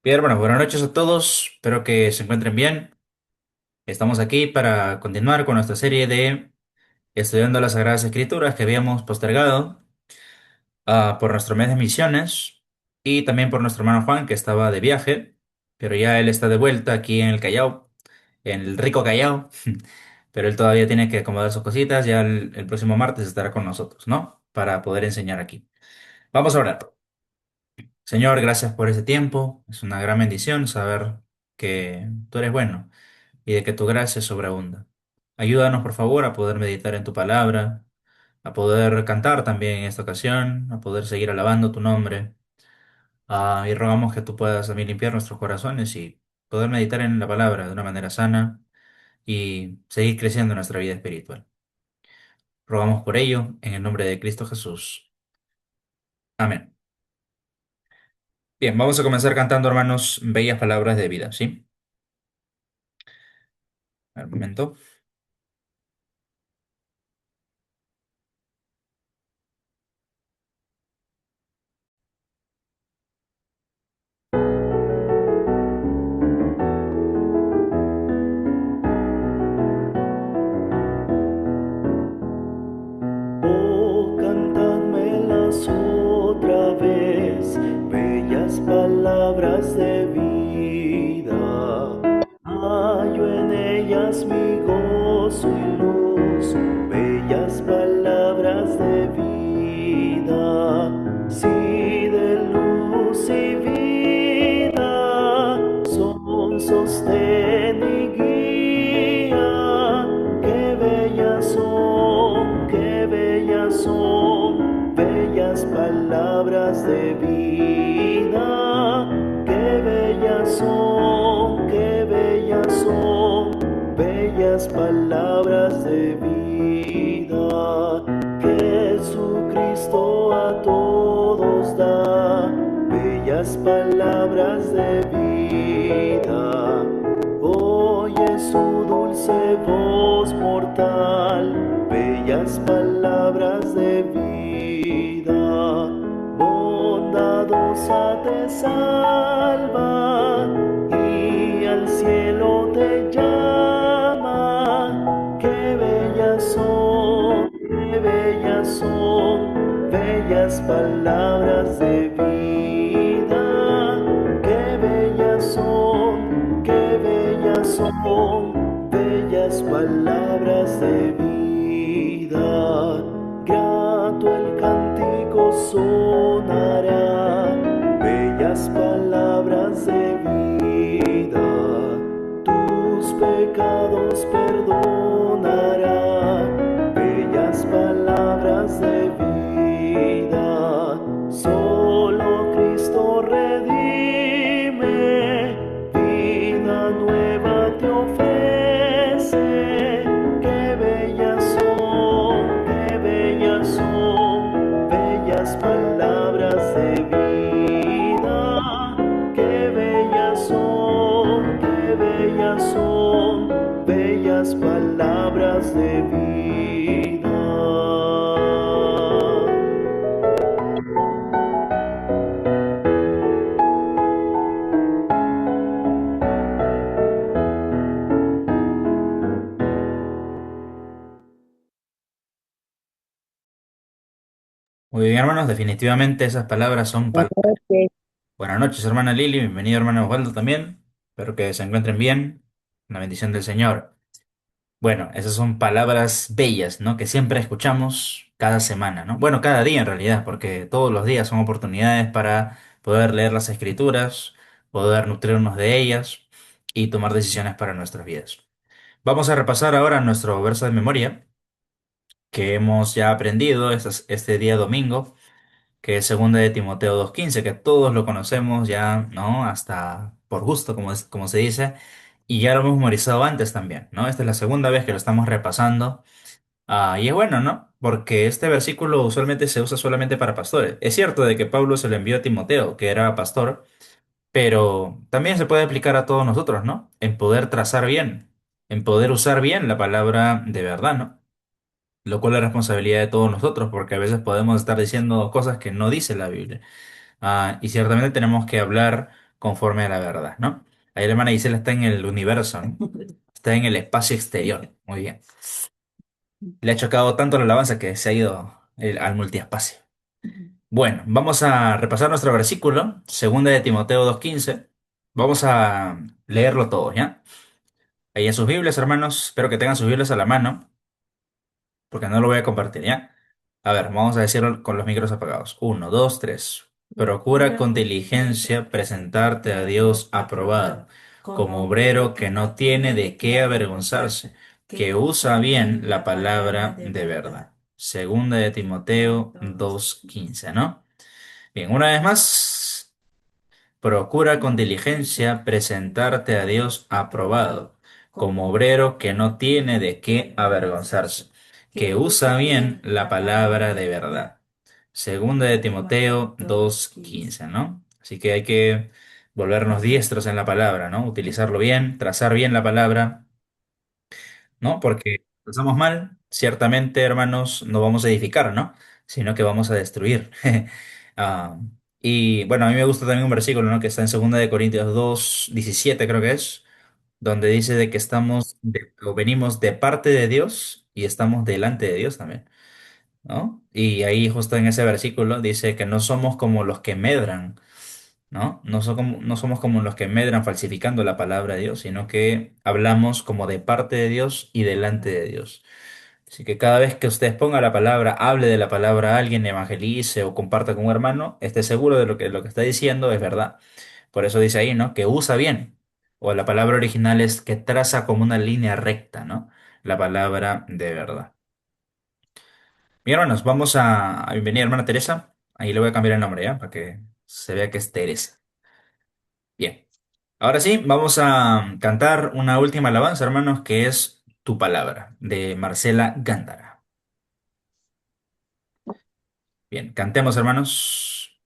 Bien, bueno, buenas noches a todos. Espero que se encuentren bien. Estamos aquí para continuar con nuestra serie de estudiando las Sagradas Escrituras que habíamos postergado por nuestro mes de misiones y también por nuestro hermano Juan que estaba de viaje, pero ya él está de vuelta aquí en el Callao, en el rico Callao, pero él todavía tiene que acomodar sus cositas. Ya el próximo martes estará con nosotros, ¿no? Para poder enseñar aquí. Vamos a orar. Señor, gracias por ese tiempo. Es una gran bendición saber que tú eres bueno y de que tu gracia sobreabunda. Ayúdanos, por favor, a poder meditar en tu palabra, a poder cantar también en esta ocasión, a poder seguir alabando tu nombre. Y rogamos que tú puedas también limpiar nuestros corazones y poder meditar en la palabra de una manera sana y seguir creciendo en nuestra vida espiritual. Rogamos por ello en el nombre de Cristo Jesús. Amén. Bien, vamos a comenzar cantando, hermanos, bellas palabras de vida, ¿sí? Al momento. Oh, cantadmelas otra vez, bellas palabras de vida. Hallo en ellas mi gozo y luz, bellas palabras de vida. Sí, de luz y vida, son sostén y guía. Qué bellas son, bellas palabras de vida. Qué bellas son, qué bellas son, bellas palabras de vida. Jesucristo a todos da bellas palabras de vida. Oye su dulce voz mortal, bellas palabras de vida. Bondadosa te salva y al cielo te llama. Qué bellas son, bellas palabras de vida. Qué bellas son, bellas palabras de vida. Grato el cántico sonará, bellas palabras de vida. Tus pecados perdonará, bellas palabras de vida. Solo Cristo redime, vida nueva te ofrece. Qué bellas son, bellas palabras de vida. Qué bellas son, bellas palabras de vida. Muy bien, hermanos, definitivamente esas palabras son Buenas palabras. noches. Buenas noches, hermana Lili, bienvenido, hermano Osvaldo también. Espero que se encuentren bien. Una bendición del Señor. Bueno, esas son palabras bellas, ¿no? Que siempre escuchamos cada semana, ¿no? Bueno, cada día en realidad, porque todos los días son oportunidades para poder leer las Escrituras, poder nutrirnos de ellas y tomar decisiones para nuestras vidas. Vamos a repasar ahora nuestro verso de memoria que hemos ya aprendido este día domingo, que es segunda de Timoteo 2:15, que todos lo conocemos ya, ¿no? Hasta por gusto, como se dice, y ya lo hemos memorizado antes también, ¿no? Esta es la segunda vez que lo estamos repasando. Y es bueno, ¿no? Porque este versículo usualmente se usa solamente para pastores. Es cierto de que Pablo se lo envió a Timoteo, que era pastor, pero también se puede aplicar a todos nosotros, ¿no? En poder trazar bien, en poder usar bien la palabra de verdad, ¿no? Lo cual es responsabilidad de todos nosotros, porque a veces podemos estar diciendo cosas que no dice la Biblia. Y ciertamente tenemos que hablar conforme a la verdad, ¿no? Ahí la hermana Gisela está en el universo, ¿no? Está en el espacio exterior. Muy bien. Le ha chocado tanto la alabanza que se ha ido al multiespacio. Bueno, vamos a repasar nuestro versículo, segunda de Timoteo 2:15. Vamos a leerlo todo, ¿ya? Ahí en sus Biblias, hermanos, espero que tengan sus Biblias a la mano, porque no lo voy a compartir, ¿ya? A ver, vamos a decirlo con los micros apagados. Uno, dos, tres. Procura con diligencia presentarte a Dios aprobado, como obrero que no tiene de qué avergonzarse, que usa bien la palabra de verdad. Segunda de Timoteo 2:15, ¿no? Bien, una vez más. Procura con diligencia presentarte a Dios aprobado, como obrero que no tiene de qué avergonzarse, que usa bien la palabra de verdad. Segunda de Timoteo 2:15, ¿no? Así que hay que volvernos diestros en la palabra, ¿no? Utilizarlo bien, trazar bien la palabra, ¿no? Porque si pensamos mal, ciertamente, hermanos, no vamos a edificar, ¿no? Sino que vamos a destruir. Ah, y bueno, a mí me gusta también un versículo, ¿no? Que está en 2 de Corintios 2:17, creo que es, donde dice de que o venimos de parte de Dios y estamos delante de Dios también, ¿no? Y ahí justo en ese versículo dice que no somos como los que medran, ¿no? No somos como los que medran falsificando la palabra de Dios, sino que hablamos como de parte de Dios y delante de Dios. Así que cada vez que usted ponga la palabra, hable de la palabra a alguien, evangelice o comparta con un hermano, esté seguro de lo que está diciendo es verdad. Por eso dice ahí, ¿no? Que usa bien. O la palabra original es que traza como una línea recta, ¿no? La palabra de verdad. Bien, hermanos, vamos a bienvenir a hermana Teresa. Ahí le voy a cambiar el nombre, ¿ya? Para que se vea que es Teresa. Bien. Ahora sí, vamos a cantar una última alabanza, hermanos, que es Tu Palabra, de Marcela Gándara. Bien, cantemos, hermanos.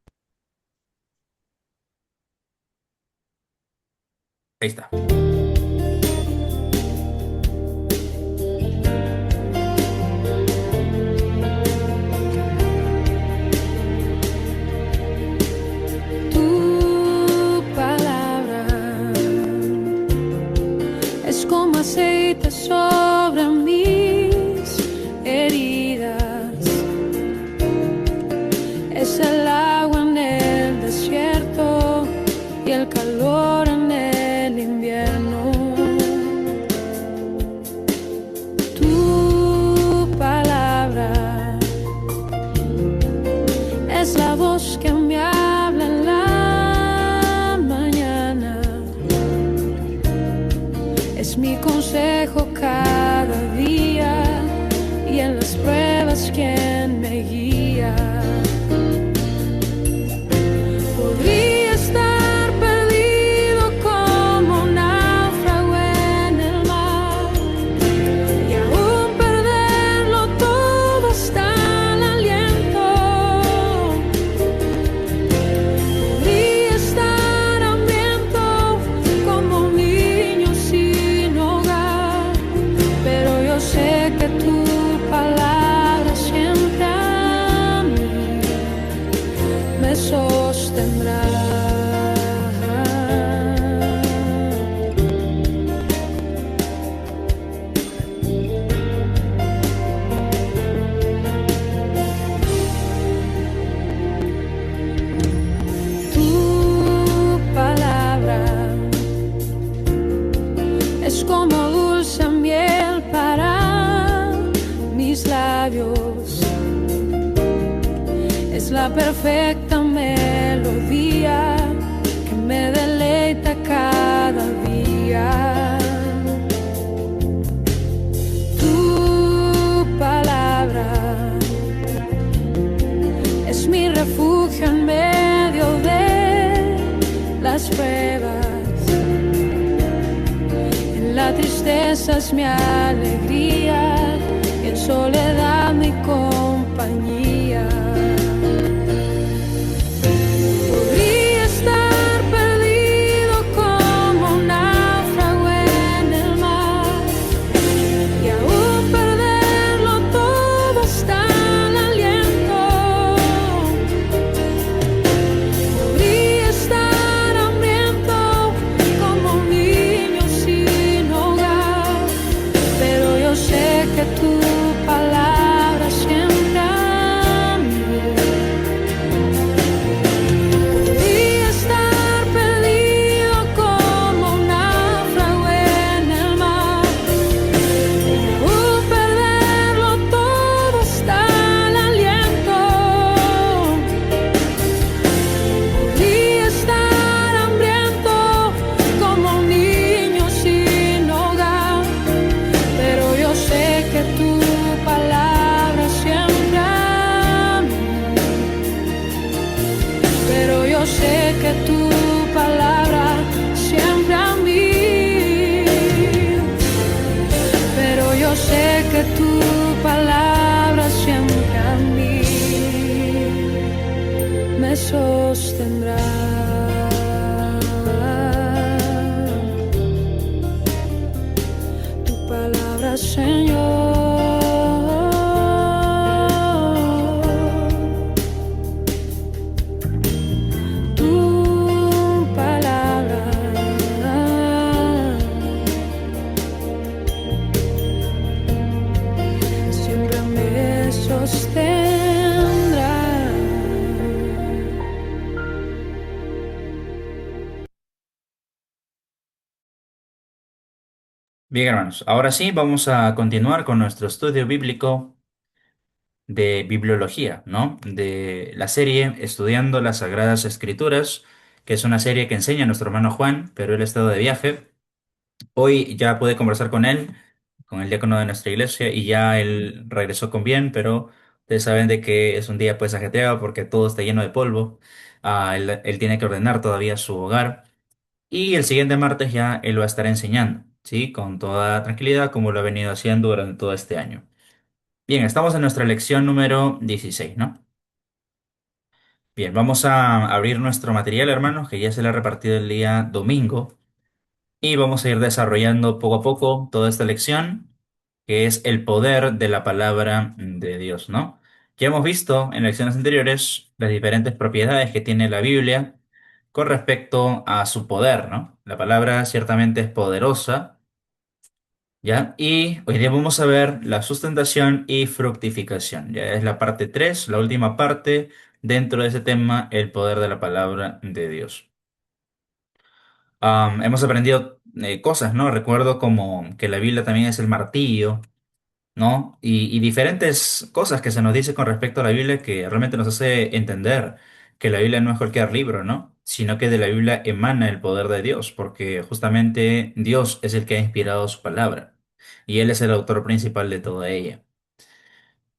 Ahí está. Tu palabra es como aceite sobre mis heridas, es el agua en el desierto y el calor en el invierno. Tu palabra es la voz que me habla en la mañana, es mi consejo cada día y en las pruebas quien me guía. Podría estar perdido como un náufrago en el mar y aún perderlo todo hasta el aliento. Podría estar hambriento como un niño sin hogar, pero yo sé que tu palabra siempre a mí me sostendrá. Tu palabra es como dulce miel para mis labios, es la perfecta melodía que me deleita cada día. Tu palabra es mi refugio en medio de las pruebas, en la tristeza es mi alegría y en soledad mi compañía. Podría estar perdido como un náufrago en el mar y aún perderlo todo hasta el aliento. Podría estar hambriento Bien, hermanos, ahora sí vamos a continuar con nuestro estudio bíblico de bibliología, ¿no? De la serie Estudiando las Sagradas Escrituras, que es una serie que enseña nuestro hermano Juan, pero él ha estado de viaje. Hoy ya pude conversar con él, con el diácono de nuestra iglesia, y ya él regresó con bien, pero ustedes saben de que es un día pues ajetreado porque todo está lleno de polvo. Él tiene que ordenar todavía su hogar. Y el siguiente martes ya él va a estar enseñando, ¿sí? Con toda tranquilidad, como lo ha venido haciendo durante todo este año. Bien, estamos en nuestra lección número 16, ¿no? Bien, vamos a abrir nuestro material, hermanos, que ya se le ha repartido el día domingo. Y vamos a ir desarrollando poco a poco toda esta lección, que es el poder de la palabra de Dios, ¿no? Ya hemos visto en lecciones anteriores las diferentes propiedades que tiene la Biblia con respecto a su poder, ¿no? La palabra ciertamente es poderosa. ¿Ya? Y hoy día vamos a ver la sustentación y fructificación. Ya es la parte 3, la última parte dentro de ese tema, el poder de la palabra de Dios. Hemos aprendido cosas, ¿no? Recuerdo como que la Biblia también es el martillo, ¿no? Y diferentes cosas que se nos dice con respecto a la Biblia que realmente nos hace entender que la Biblia no es cualquier libro, ¿no? Sino que de la Biblia emana el poder de Dios, porque justamente Dios es el que ha inspirado su palabra y Él es el autor principal de toda ella.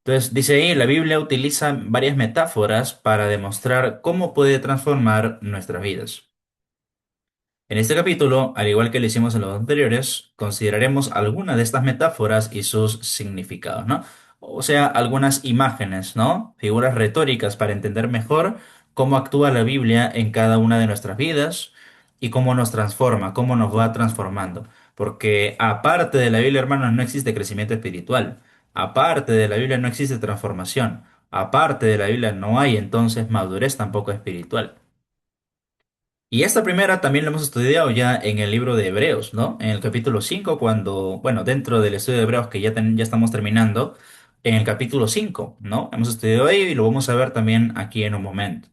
Entonces, dice ahí, la Biblia utiliza varias metáforas para demostrar cómo puede transformar nuestras vidas. En este capítulo, al igual que lo hicimos en los anteriores, consideraremos algunas de estas metáforas y sus significados, ¿no? O sea, algunas imágenes, ¿no? Figuras retóricas para entender mejor cómo actúa la Biblia en cada una de nuestras vidas y cómo nos transforma, cómo nos va transformando. Porque aparte de la Biblia, hermanos, no existe crecimiento espiritual. Aparte de la Biblia no existe transformación. Aparte de la Biblia no hay entonces madurez tampoco espiritual. Y esta primera también la hemos estudiado ya en el libro de Hebreos, ¿no? En el capítulo 5 cuando, bueno, dentro del estudio de Hebreos que ya estamos terminando, en el capítulo 5, ¿no? Hemos estudiado ahí y lo vamos a ver también aquí en un momento.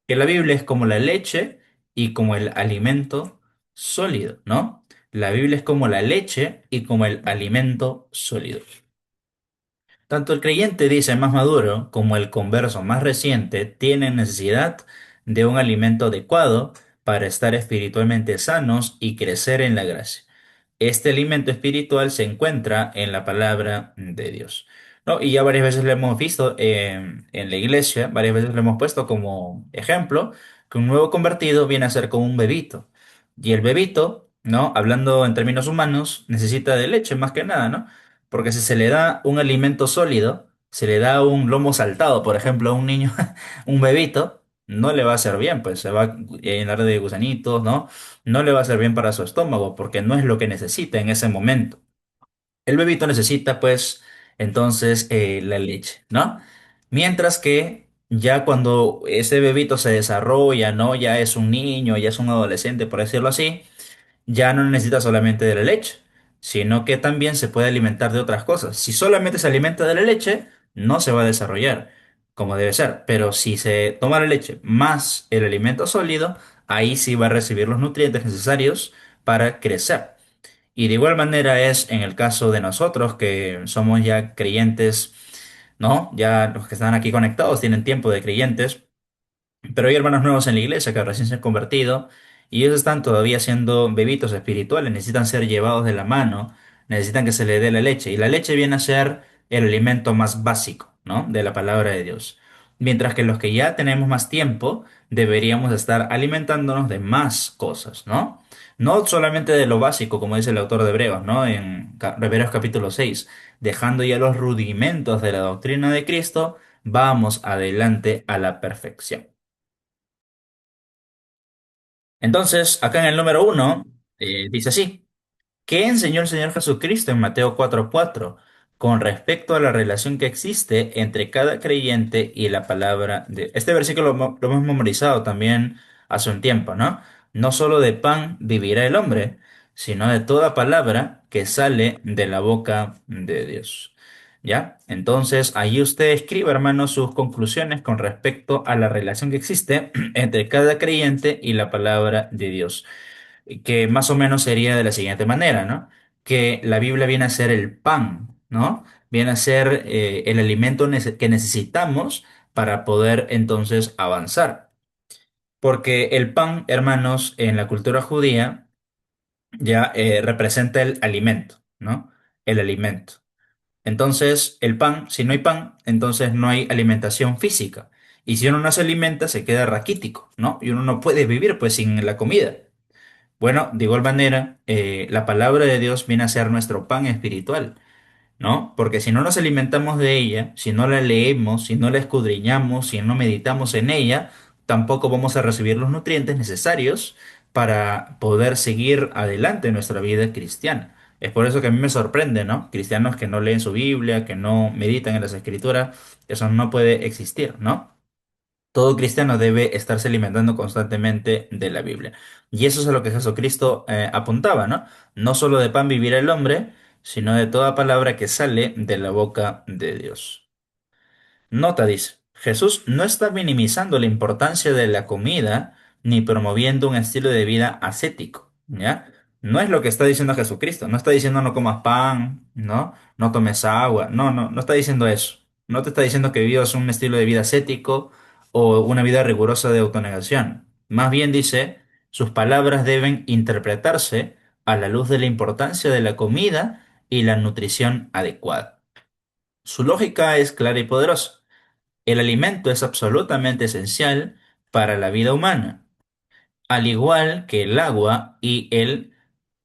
Que la Biblia es como la leche y como el alimento sólido, ¿no? La Biblia es como la leche y como el alimento sólido. Tanto el creyente, dice, más maduro como el converso más reciente tienen necesidad de un alimento adecuado para estar espiritualmente sanos y crecer en la gracia. Este alimento espiritual se encuentra en la palabra de Dios. ¿No? Y ya varias veces lo hemos visto en la iglesia, varias veces lo hemos puesto como ejemplo, que un nuevo convertido viene a ser como un bebito. Y el bebito, ¿no? Hablando en términos humanos, necesita de leche más que nada, ¿no? Porque si se le da un alimento sólido, se le da un lomo saltado, por ejemplo, a un niño, un bebito, no le va a hacer bien, pues se va a llenar de gusanitos, ¿no? No le va a hacer bien para su estómago, porque no es lo que necesita en ese momento. El bebito necesita, pues, entonces la leche, ¿no? Mientras que ya cuando ese bebito se desarrolla, ¿no? Ya es un niño, ya es un adolescente, por decirlo así, ya no necesita solamente de la leche, sino que también se puede alimentar de otras cosas. Si solamente se alimenta de la leche, no se va a desarrollar como debe ser, pero si se toma la leche más el alimento sólido, ahí sí va a recibir los nutrientes necesarios para crecer. Y de igual manera es en el caso de nosotros que somos ya creyentes, ¿no? Ya los que están aquí conectados tienen tiempo de creyentes. Pero hay hermanos nuevos en la iglesia que recién se han convertido y ellos están todavía siendo bebitos espirituales, necesitan ser llevados de la mano, necesitan que se les dé la leche. Y la leche viene a ser el alimento más básico, ¿no? De la palabra de Dios. Mientras que los que ya tenemos más tiempo, deberíamos estar alimentándonos de más cosas, ¿no? No solamente de lo básico, como dice el autor de Hebreos, ¿no? En Hebreos capítulo 6, dejando ya los rudimentos de la doctrina de Cristo, vamos adelante a la perfección. Entonces, acá en el número uno, dice así, ¿qué enseñó el Señor Jesucristo en Mateo 4:4 con respecto a la relación que existe entre cada creyente y la palabra de... Este versículo lo hemos memorizado también hace un tiempo, ¿no? No solo de pan vivirá el hombre, sino de toda palabra que sale de la boca de Dios. ¿Ya? Entonces, ahí usted escribe, hermano, sus conclusiones con respecto a la relación que existe entre cada creyente y la palabra de Dios, que más o menos sería de la siguiente manera, ¿no? que la Biblia viene a ser el pan, ¿no? Viene a ser el alimento que necesitamos para poder entonces avanzar. Porque el pan, hermanos, en la cultura judía ya representa el alimento, ¿no? El alimento. Entonces, el pan, si no hay pan, entonces no hay alimentación física. Y si uno no se alimenta, se queda raquítico, ¿no? Y uno no puede vivir pues sin la comida. Bueno, de igual manera, la palabra de Dios viene a ser nuestro pan espiritual, ¿no? Porque si no nos alimentamos de ella, si no la leemos, si no la escudriñamos, si no meditamos en ella, tampoco vamos a recibir los nutrientes necesarios para poder seguir adelante en nuestra vida cristiana. Es por eso que a mí me sorprende, ¿no? Cristianos que no leen su Biblia, que no meditan en las Escrituras, eso no puede existir, ¿no? Todo cristiano debe estarse alimentando constantemente de la Biblia. Y eso es a lo que Jesucristo apuntaba, ¿no? No solo de pan vivirá el hombre, sino de toda palabra que sale de la boca de Dios. Nota, dice, Jesús no está minimizando la importancia de la comida ni promoviendo un estilo de vida ascético, ¿ya? No es lo que está diciendo Jesucristo, no está diciendo no comas pan, ¿no? No tomes agua, no está diciendo eso. No te está diciendo que vivas un estilo de vida ascético o una vida rigurosa de autonegación. Más bien dice, sus palabras deben interpretarse a la luz de la importancia de la comida y la nutrición adecuada. Su lógica es clara y poderosa. El alimento es absolutamente esencial para la vida humana, al igual que el agua y el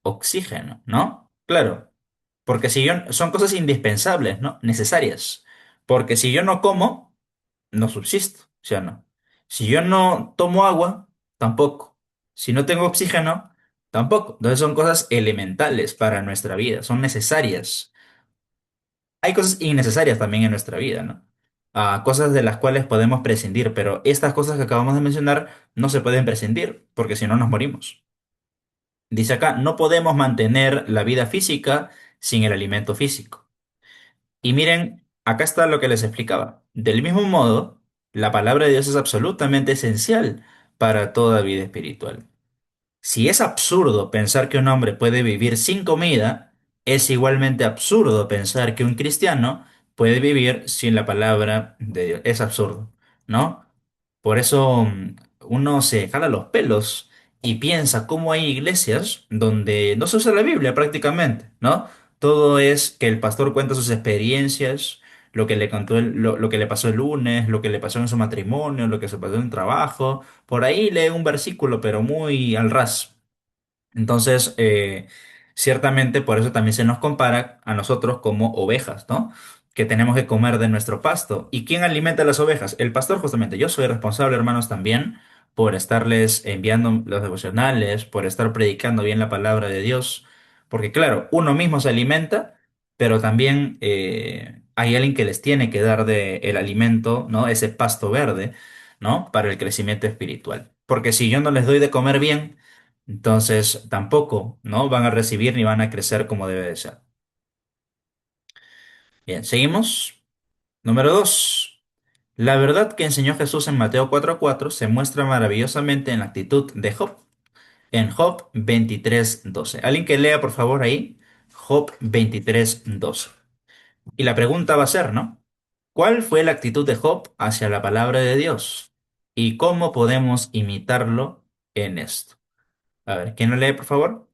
oxígeno, ¿no? Claro, porque si yo, son cosas indispensables, ¿no? Necesarias. Porque si yo no como, no subsisto, ¿sí o no? Si yo no tomo agua, tampoco. Si no tengo oxígeno, tampoco. Entonces son cosas elementales para nuestra vida, son necesarias. Hay cosas innecesarias también en nuestra vida, ¿no? Cosas de las cuales podemos prescindir, pero estas cosas que acabamos de mencionar no se pueden prescindir, porque si no nos morimos. Dice acá, no podemos mantener la vida física sin el alimento físico. Y miren, acá está lo que les explicaba. Del mismo modo, la palabra de Dios es absolutamente esencial para toda vida espiritual. Si es absurdo pensar que un hombre puede vivir sin comida, es igualmente absurdo pensar que un cristiano puede vivir sin la palabra de Dios. Es absurdo, ¿no? Por eso uno se jala los pelos y piensa cómo hay iglesias donde no se usa la Biblia prácticamente, ¿no? Todo es que el pastor cuenta sus experiencias, lo que le contó lo que le pasó el lunes, lo que le pasó en su matrimonio, lo que se pasó en el trabajo. Por ahí lee un versículo, pero muy al ras. Entonces, ciertamente por eso también se nos compara a nosotros como ovejas, ¿no? Que tenemos que comer de nuestro pasto. ¿Y quién alimenta a las ovejas? El pastor, justamente. Yo soy responsable, hermanos, también por estarles enviando los devocionales, por estar predicando bien la palabra de Dios. Porque claro, uno mismo se alimenta, pero también hay alguien que les tiene que dar el alimento, ¿no? Ese pasto verde, ¿no? Para el crecimiento espiritual. Porque si yo no les doy de comer bien, entonces tampoco, ¿no? Van a recibir ni van a crecer como debe de ser. Bien, seguimos. Número 2. La verdad que enseñó Jesús en Mateo 4:4 se muestra maravillosamente en la actitud de Job, en Job 23:12. Alguien que lea, por favor, ahí, Job 23:12. Y la pregunta va a ser, ¿no? ¿Cuál fue la actitud de Job hacia la palabra de Dios? ¿Y cómo podemos imitarlo en esto? A ver, ¿quién lo lee, por favor?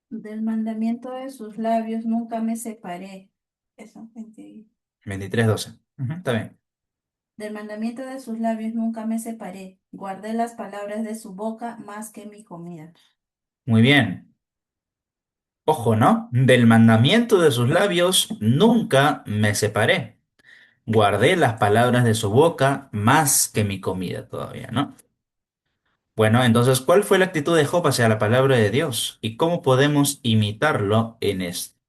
Del mandamiento de sus labios nunca me separé. Eso, 23:12. Ujú, está bien. Del mandamiento de sus labios nunca me separé. Guardé las palabras de su boca más que mi comida. Muy bien. Ojo, ¿no? Del mandamiento de sus labios nunca me separé. Guardé las palabras de su boca más que mi comida todavía, ¿no? Bueno, entonces, ¿cuál fue la actitud de Job hacia la palabra de Dios? ¿Y cómo podemos imitarlo en esto?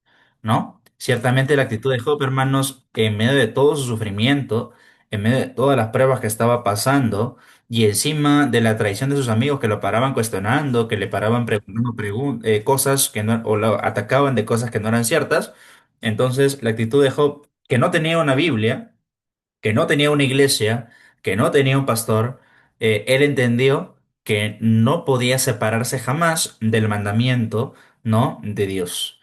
¿No? Ciertamente la actitud de Job, hermanos, en medio de todo su sufrimiento, en medio de todas las pruebas que estaba pasando, y encima de la traición de sus amigos que lo paraban cuestionando, que le paraban preguntando cosas que no, o lo atacaban de cosas que no eran ciertas, entonces la actitud de Job, que no tenía una Biblia, que no tenía una iglesia, que no tenía un pastor, él entendió que no podía separarse jamás del mandamiento, ¿no? De Dios.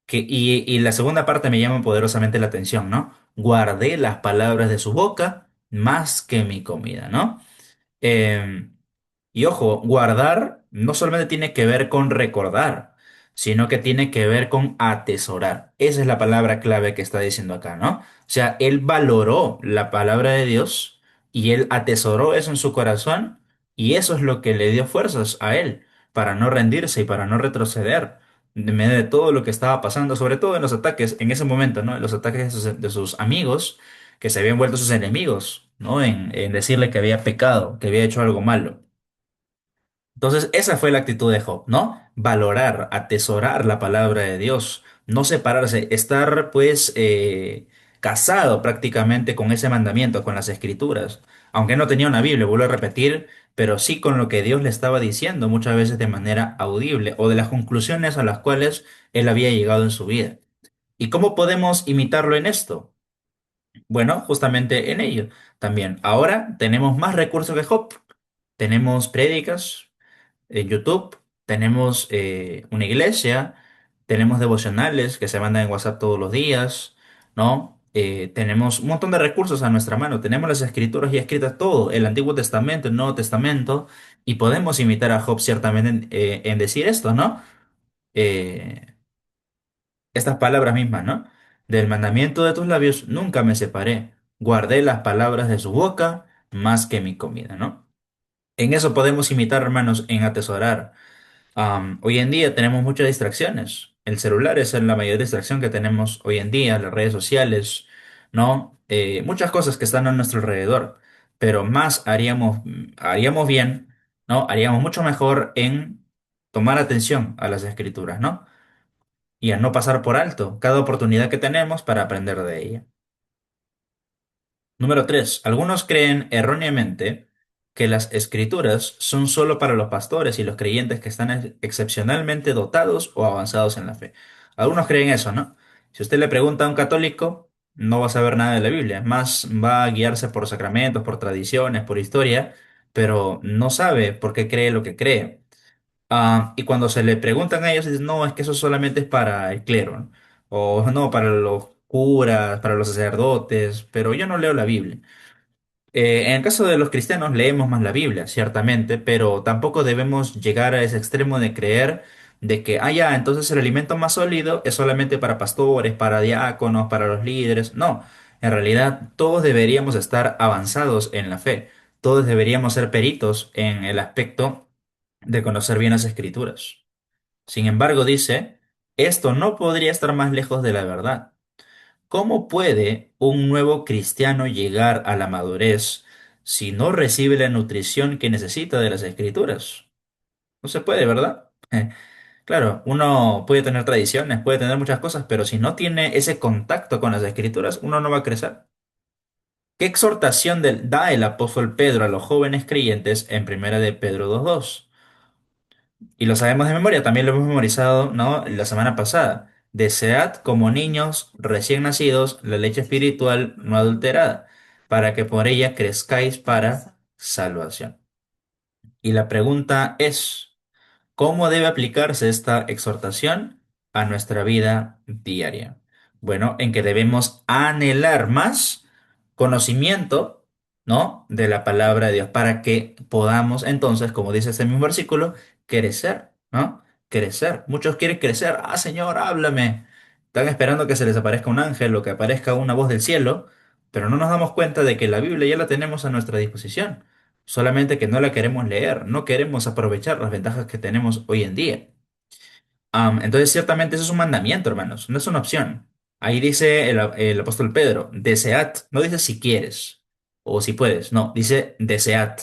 Y la segunda parte me llama poderosamente la atención, ¿no? Guardé las palabras de su boca más que mi comida, ¿no? Em, y ojo, guardar no solamente tiene que ver con recordar, sino que tiene que ver con atesorar. Esa es la palabra clave que está diciendo acá, ¿no? O sea, él valoró la palabra de Dios y él atesoró eso en su corazón y eso es lo que le dio fuerzas a él para no rendirse y para no retroceder en medio de todo lo que estaba pasando, sobre todo en los ataques en ese momento, ¿no? En los ataques de sus amigos que se habían vuelto sus enemigos, ¿no? En decirle que había pecado, que había hecho algo malo. Entonces, esa fue la actitud de Job, ¿no? Valorar, atesorar la palabra de Dios, no separarse, estar pues casado prácticamente con ese mandamiento, con las escrituras. Aunque no tenía una Biblia, vuelvo a repetir, pero sí con lo que Dios le estaba diciendo, muchas veces de manera audible, o de las conclusiones a las cuales él había llegado en su vida. ¿Y cómo podemos imitarlo en esto? Bueno, justamente en ello también. Ahora tenemos más recursos que Job. Tenemos prédicas en YouTube, tenemos una iglesia, tenemos devocionales que se mandan en WhatsApp todos los días, ¿no? Tenemos un montón de recursos a nuestra mano. Tenemos las escrituras ya escritas todo, el Antiguo Testamento, el Nuevo Testamento, y podemos imitar a Job ciertamente en decir esto, ¿no? Eh, Estas palabras mismas, ¿no? Del mandamiento de tus labios nunca me separé. Guardé las palabras de su boca más que mi comida, ¿no? En eso podemos imitar, hermanos, en atesorar. Hoy en día tenemos muchas distracciones. El celular es la mayor distracción que tenemos hoy en día, las redes sociales, ¿no? Muchas cosas que están a nuestro alrededor. Pero más haríamos bien, ¿no? Haríamos mucho mejor en tomar atención a las escrituras, ¿no? Y a no pasar por alto cada oportunidad que tenemos para aprender de ella. Número 3. Algunos creen erróneamente que las escrituras son solo para los pastores y los creyentes que están excepcionalmente dotados o avanzados en la fe. Algunos creen eso, ¿no? Si usted le pregunta a un católico, no va a saber nada de la Biblia, más va a guiarse por sacramentos, por tradiciones, por historia, pero no sabe por qué cree lo que cree. Y cuando se le preguntan a ellos, dicen, no, es que eso solamente es para el clero, ¿no? O no, para los curas, para los sacerdotes, pero yo no leo la Biblia. En el caso de los cristianos, leemos más la Biblia, ciertamente, pero tampoco debemos llegar a ese extremo de creer de que, ah, ya, entonces el alimento más sólido es solamente para pastores, para diáconos, para los líderes. No, en realidad todos deberíamos estar avanzados en la fe. Todos deberíamos ser peritos en el aspecto de conocer bien las escrituras. Sin embargo, dice, esto no podría estar más lejos de la verdad. ¿Cómo puede un nuevo cristiano llegar a la madurez si no recibe la nutrición que necesita de las escrituras? No se puede, ¿verdad? Claro, uno puede tener tradiciones, puede tener muchas cosas, pero si no tiene ese contacto con las escrituras, uno no va a crecer. ¿Qué exhortación da el apóstol Pedro a los jóvenes creyentes en Primera de Pedro 2:2? Y lo sabemos de memoria, también lo hemos memorizado, ¿no? La semana pasada. Desead como niños recién nacidos la leche espiritual no adulterada, para que por ella crezcáis para salvación. Y la pregunta es, ¿cómo debe aplicarse esta exhortación a nuestra vida diaria? Bueno, en que debemos anhelar más conocimiento, ¿no? De la palabra de Dios para que podamos entonces, como dice este mismo versículo, crecer, ¿no? Crecer. Muchos quieren crecer. Ah, Señor, háblame. Están esperando que se les aparezca un ángel o que aparezca una voz del cielo, pero no nos damos cuenta de que la Biblia ya la tenemos a nuestra disposición. Solamente que no la queremos leer, no queremos aprovechar las ventajas que tenemos hoy en día. Entonces, ciertamente eso es un mandamiento, hermanos, no es una opción. Ahí dice el apóstol Pedro, desead, no dice si quieres o si puedes, no, dice desead.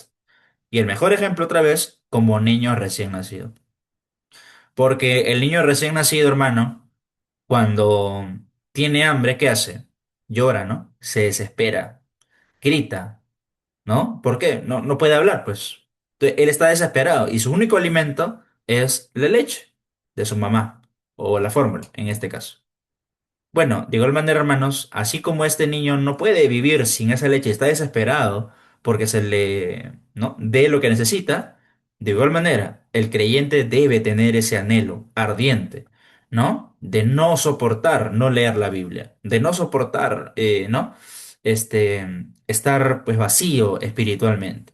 Y el mejor ejemplo otra vez, como niño recién nacido. Porque el niño recién nacido, hermano, cuando tiene hambre, ¿qué hace? Llora, ¿no? Se desespera, grita. ¿No? ¿Por qué? No, no puede hablar, pues. Él está desesperado y su único alimento es la leche de su mamá o la fórmula, en este caso. Bueno, de igual manera, hermanos, así como este niño no puede vivir sin esa leche, está desesperado porque se le, ¿no? dé lo que necesita, De igual manera, el creyente debe tener ese anhelo ardiente, ¿no? De no soportar no leer la Biblia, de no soportar, ¿no? Estar pues vacío espiritualmente.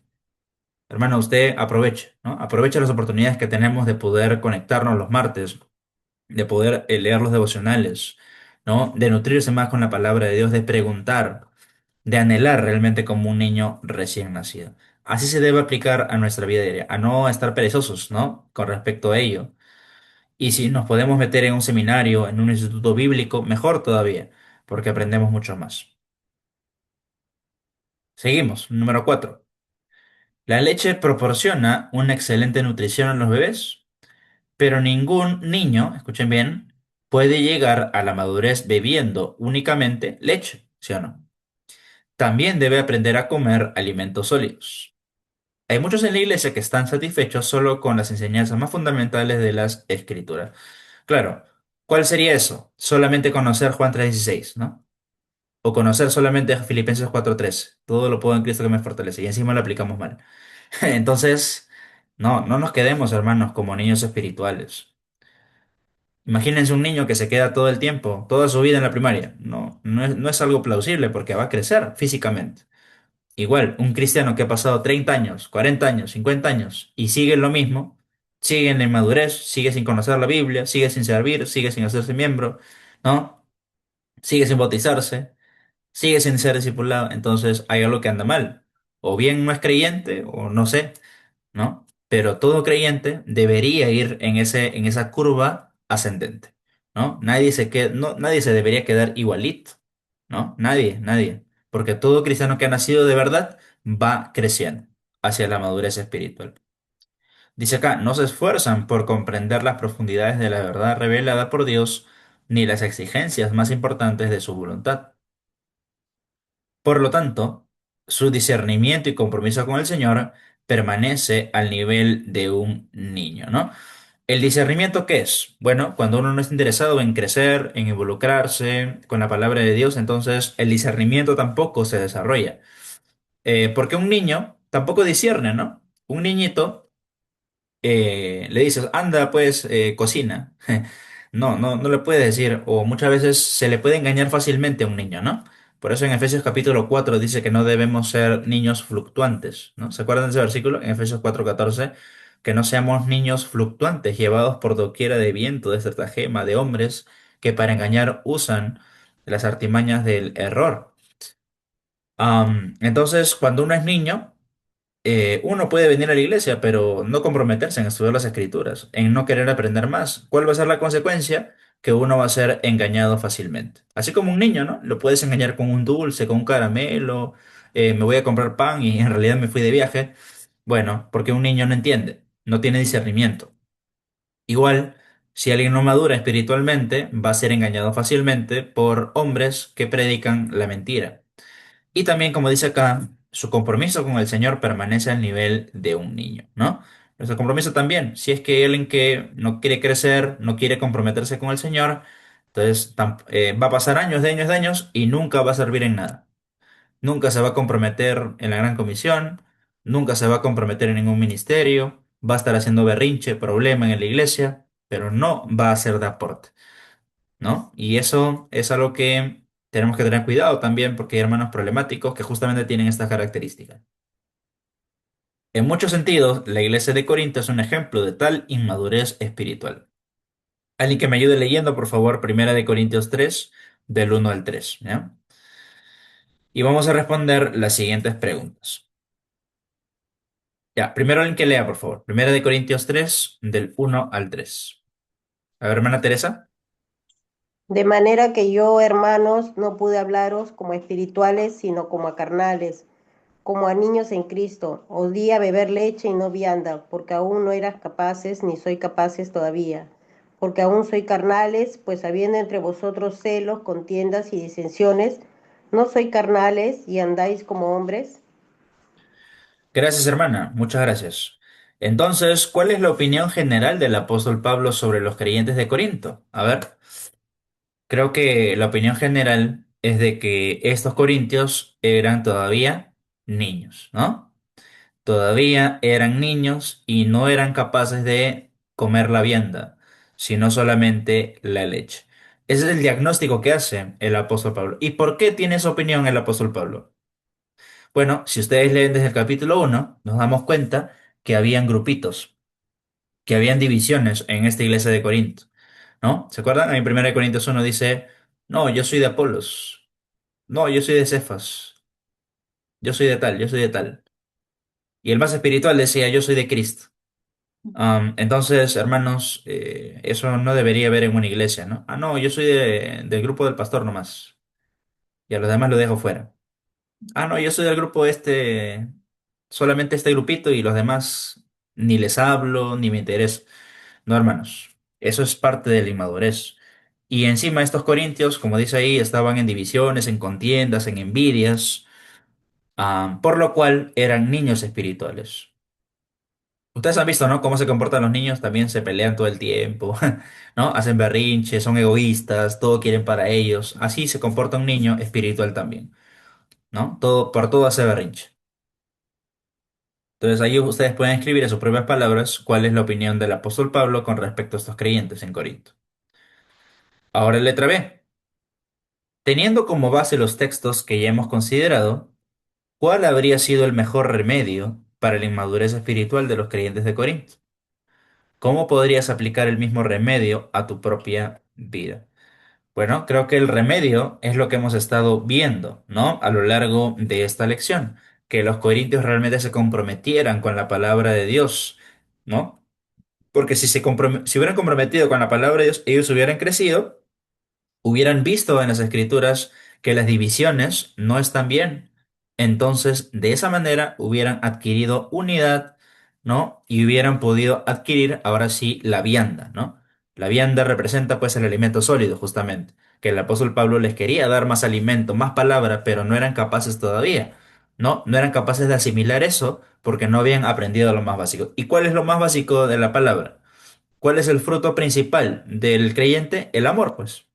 Hermano, usted aproveche, ¿no? Aproveche las oportunidades que tenemos de poder conectarnos los martes, de poder leer los devocionales, ¿no? De nutrirse más con la palabra de Dios, de preguntar, de anhelar realmente como un niño recién nacido. Así se debe aplicar a nuestra vida diaria, a no estar perezosos, ¿no? Con respecto a ello. Y si nos podemos meter en un seminario, en un instituto bíblico, mejor todavía, porque aprendemos mucho más. Seguimos, número 4. La leche proporciona una excelente nutrición a los bebés, pero ningún niño, escuchen bien, puede llegar a la madurez bebiendo únicamente leche, ¿sí o no? También debe aprender a comer alimentos sólidos. Hay muchos en la iglesia que están satisfechos solo con las enseñanzas más fundamentales de las escrituras. Claro, ¿cuál sería eso? Solamente conocer Juan 3:16, ¿no? O conocer solamente Filipenses 4:13. Todo lo puedo en Cristo que me fortalece. Y encima lo aplicamos mal. Entonces, no nos quedemos, hermanos, como niños espirituales. Imagínense un niño que se queda todo el tiempo, toda su vida en la primaria. No es algo plausible porque va a crecer físicamente. Igual, un cristiano que ha pasado 30 años, 40 años, 50 años y sigue en lo mismo, sigue en la inmadurez, sigue sin conocer la Biblia, sigue sin servir, sigue sin hacerse miembro, ¿no? Sigue sin bautizarse, sigue sin ser discipulado, entonces hay algo que anda mal. O bien no es creyente, o no sé, ¿no? Pero todo creyente debería ir en esa curva ascendente, ¿no? Nadie se debería quedar igualito, ¿no? Nadie. Porque todo cristiano que ha nacido de verdad va creciendo hacia la madurez espiritual. Dice acá, no se esfuerzan por comprender las profundidades de la verdad revelada por Dios, ni las exigencias más importantes de su voluntad. Por lo tanto, su discernimiento y compromiso con el Señor permanece al nivel de un niño, ¿no? ¿El discernimiento qué es? Bueno, cuando uno no está interesado en crecer, en involucrarse con la palabra de Dios, entonces el discernimiento tampoco se desarrolla. Porque un niño tampoco discierne, ¿no? Un niñito le dices, anda, pues, cocina. No le puede decir, o muchas veces se le puede engañar fácilmente a un niño, ¿no? Por eso en Efesios capítulo 4 dice que no debemos ser niños fluctuantes, ¿no? ¿Se acuerdan de ese versículo? En Efesios 4:14, que no seamos niños fluctuantes, llevados por doquiera de viento, de estratagema, de hombres que para engañar usan las artimañas del error. Entonces, cuando uno es niño, uno puede venir a la iglesia, pero no comprometerse en estudiar las escrituras, en no querer aprender más. ¿Cuál va a ser la consecuencia? Que uno va a ser engañado fácilmente. Así como un niño, ¿no? Lo puedes engañar con un dulce, con un caramelo, me voy a comprar pan y en realidad me fui de viaje. Bueno, porque un niño no entiende, no tiene discernimiento. Igual, si alguien no madura espiritualmente, va a ser engañado fácilmente por hombres que predican la mentira. Y también, como dice acá, su compromiso con el Señor permanece al nivel de un niño, ¿no? Nuestro compromiso también, si es que hay alguien que no quiere crecer, no quiere comprometerse con el Señor, entonces va a pasar años de años y nunca va a servir en nada. Nunca se va a comprometer en la gran comisión, nunca se va a comprometer en ningún ministerio, va a estar haciendo berrinche, problema en la iglesia, pero no va a ser de aporte. ¿No? Y eso es algo que tenemos que tener cuidado también porque hay hermanos problemáticos que justamente tienen estas características. En muchos sentidos, la iglesia de Corinto es un ejemplo de tal inmadurez espiritual. Alguien que me ayude leyendo, por favor, Primera de Corintios 3, del 1 al 3, ¿ya? Y vamos a responder las siguientes preguntas. Ya, primero alguien que lea, por favor. Primera de Corintios 3, del 1 al 3. A ver, hermana Teresa. De manera que yo, hermanos, no pude hablaros como espirituales, sino como a carnales, como a niños en Cristo. Os di a beber leche y no vianda, porque aún no eras capaces, ni soy capaces todavía. Porque aún soy carnales, pues habiendo entre vosotros celos, contiendas y disensiones, ¿no soy carnales y andáis como hombres? Gracias, hermana. Muchas gracias. Entonces, ¿cuál es la opinión general del apóstol Pablo sobre los creyentes de Corinto? A ver, creo que la opinión general es de que estos corintios eran todavía niños, ¿no? Todavía eran niños y no eran capaces de comer la vianda, sino solamente la leche. Ese es el diagnóstico que hace el apóstol Pablo. ¿Y por qué tiene esa opinión el apóstol Pablo? Bueno, si ustedes leen desde el capítulo 1, nos damos cuenta que habían grupitos, que habían divisiones en esta iglesia de Corinto, ¿no? ¿Se acuerdan? En 1 Corintios 1 dice, no, yo soy de Apolos, no, yo soy de Cefas, yo soy de tal, yo soy de tal. Y el más espiritual decía, yo soy de Cristo. Entonces, hermanos, eso no debería haber en una iglesia, ¿no? Ah, no, yo soy del grupo del pastor nomás, y a los demás lo dejo fuera. Ah, no, yo soy del grupo este, solamente este grupito y los demás ni les hablo, ni me interesa. No, hermanos, eso es parte de la inmadurez. Y encima estos corintios, como dice ahí, estaban en divisiones, en contiendas, en envidias, por lo cual eran niños espirituales. Ustedes han visto, ¿no? Cómo se comportan los niños, también se pelean todo el tiempo, ¿no? Hacen berrinches, son egoístas, todo quieren para ellos. Así se comporta un niño espiritual también, ¿no? Todo, por todo hace berrinche. Entonces ahí ustedes pueden escribir en sus propias palabras cuál es la opinión del apóstol Pablo con respecto a estos creyentes en Corinto. Ahora letra B. Teniendo como base los textos que ya hemos considerado, ¿cuál habría sido el mejor remedio para la inmadurez espiritual de los creyentes de Corinto? ¿Cómo podrías aplicar el mismo remedio a tu propia vida? Bueno, creo que el remedio es lo que hemos estado viendo, ¿no? A lo largo de esta lección, que los corintios realmente se comprometieran con la palabra de Dios, ¿no? Porque si hubieran comprometido con la palabra de Dios, ellos hubieran crecido, hubieran visto en las escrituras que las divisiones no están bien. Entonces, de esa manera hubieran adquirido unidad, ¿no? Y hubieran podido adquirir ahora sí la vianda, ¿no? La vianda representa pues el alimento sólido, justamente, que el apóstol Pablo les quería dar más alimento, más palabra, pero no eran capaces todavía, ¿no? No eran capaces de asimilar eso porque no habían aprendido lo más básico. ¿Y cuál es lo más básico de la palabra? ¿Cuál es el fruto principal del creyente? El amor, pues.